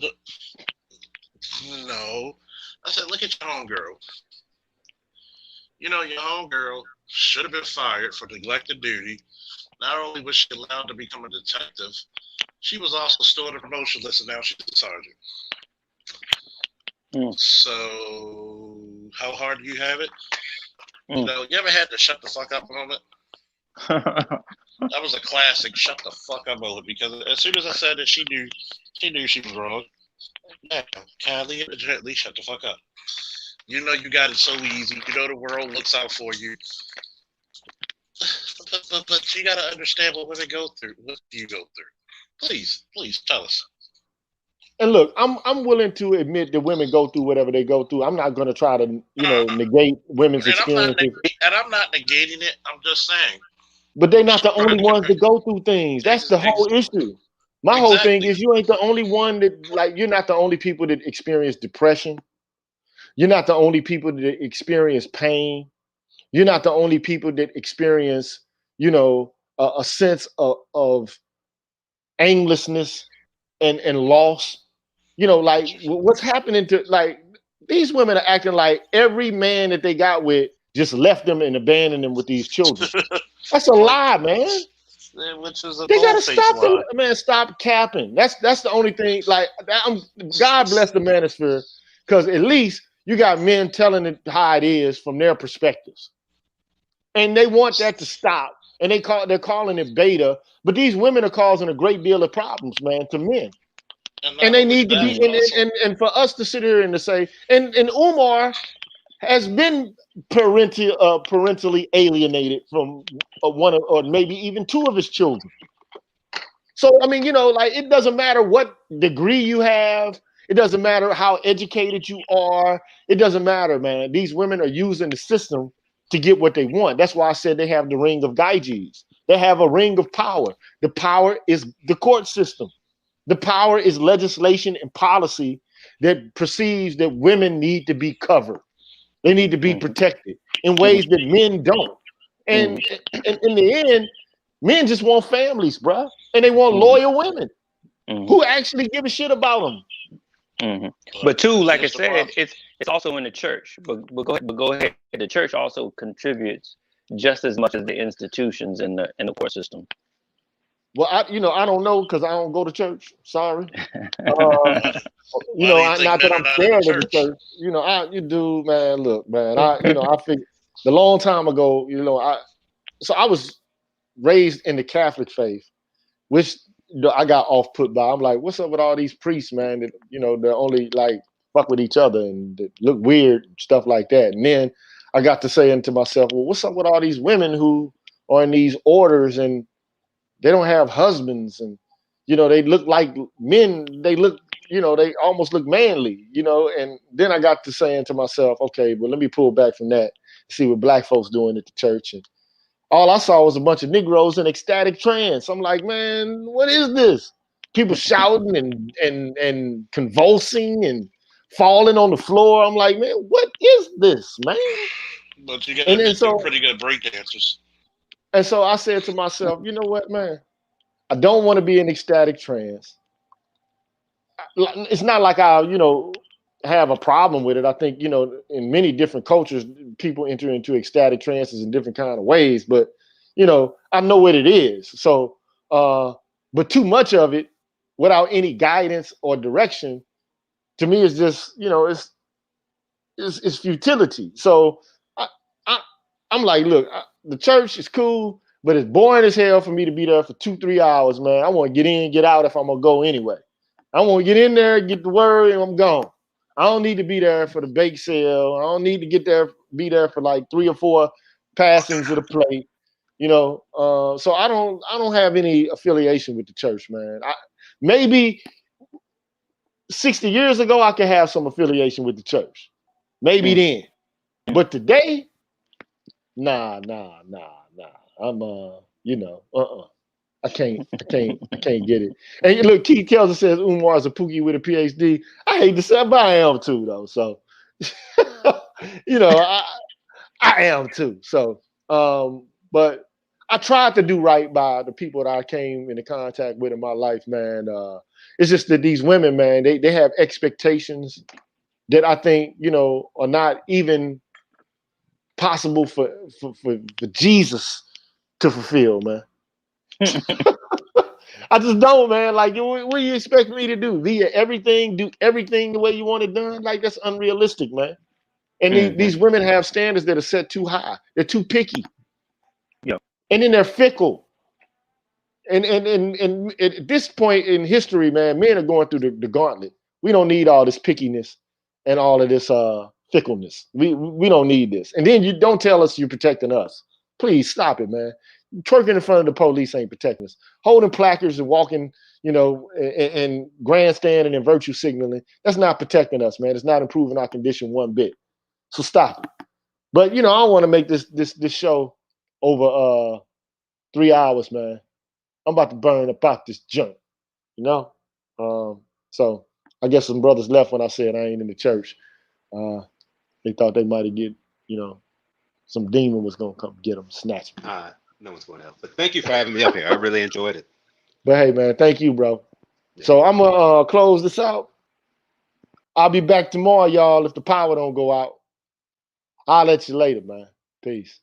no. I said, look at your homegirl. You know, your homegirl should have been fired for neglected duty Not only was she allowed to become a detective, she was also still on a promotion list, and now she's a sergeant. So, how hard do you have it? You know, you ever had to shut the fuck up moment? That was a classic shut the fuck up moment, because as soon as I said that, she knew she was wrong. Yeah, kindly and gently shut the fuck up. You know you got it so easy. You know the world looks out for you. But you got to understand what women go through. What do you go through? Please tell us. And look, I'm willing to admit that women go through whatever they go through. I'm not going to try to, negate women's experiences. I'm not negating it. I'm just saying. But they're not the only ones that go through things. That's the whole issue. My whole thing is you ain't the only one that, like, you're not the only people that experience depression. You're not the only people that experience pain. You're not the only people that experience, a sense of aimlessness and loss. Like what's happening to, like, these women are acting like every man that they got with just left them and abandoned them with these children. That's a lie, man. Which is a they gotta stop man. Stop capping. That's the only thing. Like, God bless the manosphere, because at least you got men telling it how it is from their perspectives, and they want that to stop. And they're calling it beta, but these women are causing a great deal of problems, man, to men. And they need to be. And for us to sit here and to say, and Umar has been parentally alienated from one or maybe even two of his children. So, I mean, like, it doesn't matter what degree you have. It doesn't matter how educated you are. It doesn't matter, man. These women are using the system to get what they want. That's why I said they have the ring of Gyges. They have a ring of power. The power is the court system. The power is legislation and policy that perceives that women need to be covered. They need to be protected in ways that men don't. And in the end, men just want families, bruh. And they want loyal women who actually give a shit about them. But too, like I said, it's also in the church. But go ahead. The church also contributes just as much as the institutions in the court system. Well, I don't know, because I don't go to church. Sorry. Not that I'm scared of the church. You do, man. Look, man. I figured the long time ago. I was raised in the Catholic faith, which I got off put by. I'm like, what's up with all these priests, man? That they're only like fuck with each other and they look weird, stuff like that. And then I got to saying to myself, well, what's up with all these women who are in these orders and they don't have husbands, and they look like men. They look, they almost look manly, And then I got to saying to myself, okay, well, let me pull back from that, see what black folks doing at the church, and all I saw was a bunch of Negroes in ecstatic trance. I'm like, man, what is this? People shouting and convulsing and falling on the floor. I'm like, man, what is this, man? But you got to be some pretty good break dancers. And so I said to myself, you know what, man? I don't want to be in ecstatic trance. It's not like I, have a problem with it. I think, in many different cultures, people enter into ecstatic trances in different kind of ways. But, I know what it is. So, but too much of it without any guidance or direction, to me, is just, it's futility. So I'm like, look, the church is cool, but it's boring as hell for me to be there for 2-3 hours, man. I want to get in, get out if I'm gonna go anyway. I want to get in there, get the word, and I'm gone. I don't need to be there for the bake sale. I don't need to be there for like 3 or 4 passings of the plate. So I don't have any affiliation with the church, man. Maybe 60 years ago I could have some affiliation with the church. Maybe then. But today, nah. I'm I can't get it. And look, Keith Kelser says Umar's a Pookie with a PhD. I hate to say, but I am too, though. So I am too. So but I tried to do right by the people that I came into contact with in my life, man. It's just that these women, man, they have expectations that I think, are not even possible for Jesus to fulfill, man. I just don't, man. Like, what do you expect me to do? Do everything the way you want it done? Like, that's unrealistic, man. And these women have standards that are set too high. They're too picky. Yep. And then they're fickle. And at this point in history, man, men are going through the gauntlet. We don't need all this pickiness and all of this fickleness. We don't need this. And then you don't tell us you're protecting us. Please stop it, man. Twerking in front of the police ain't protecting us. Holding placards and walking, and grandstanding and virtue signaling, that's not protecting us, man. It's not improving our condition one bit. So stop it. But I don't want to make this show over 3 hours, man. I'm about to burn about this junk, So I guess some brothers left when I said I ain't in the church. They thought they might have get, some demon was gonna come get them, snatch me. No one's going to help. But thank you for having me up here. I really enjoyed it. But hey, man, thank you, bro. Yeah. So I'm gonna close this out. I'll be back tomorrow, y'all. If the power don't go out, I'll let you later, man. Peace.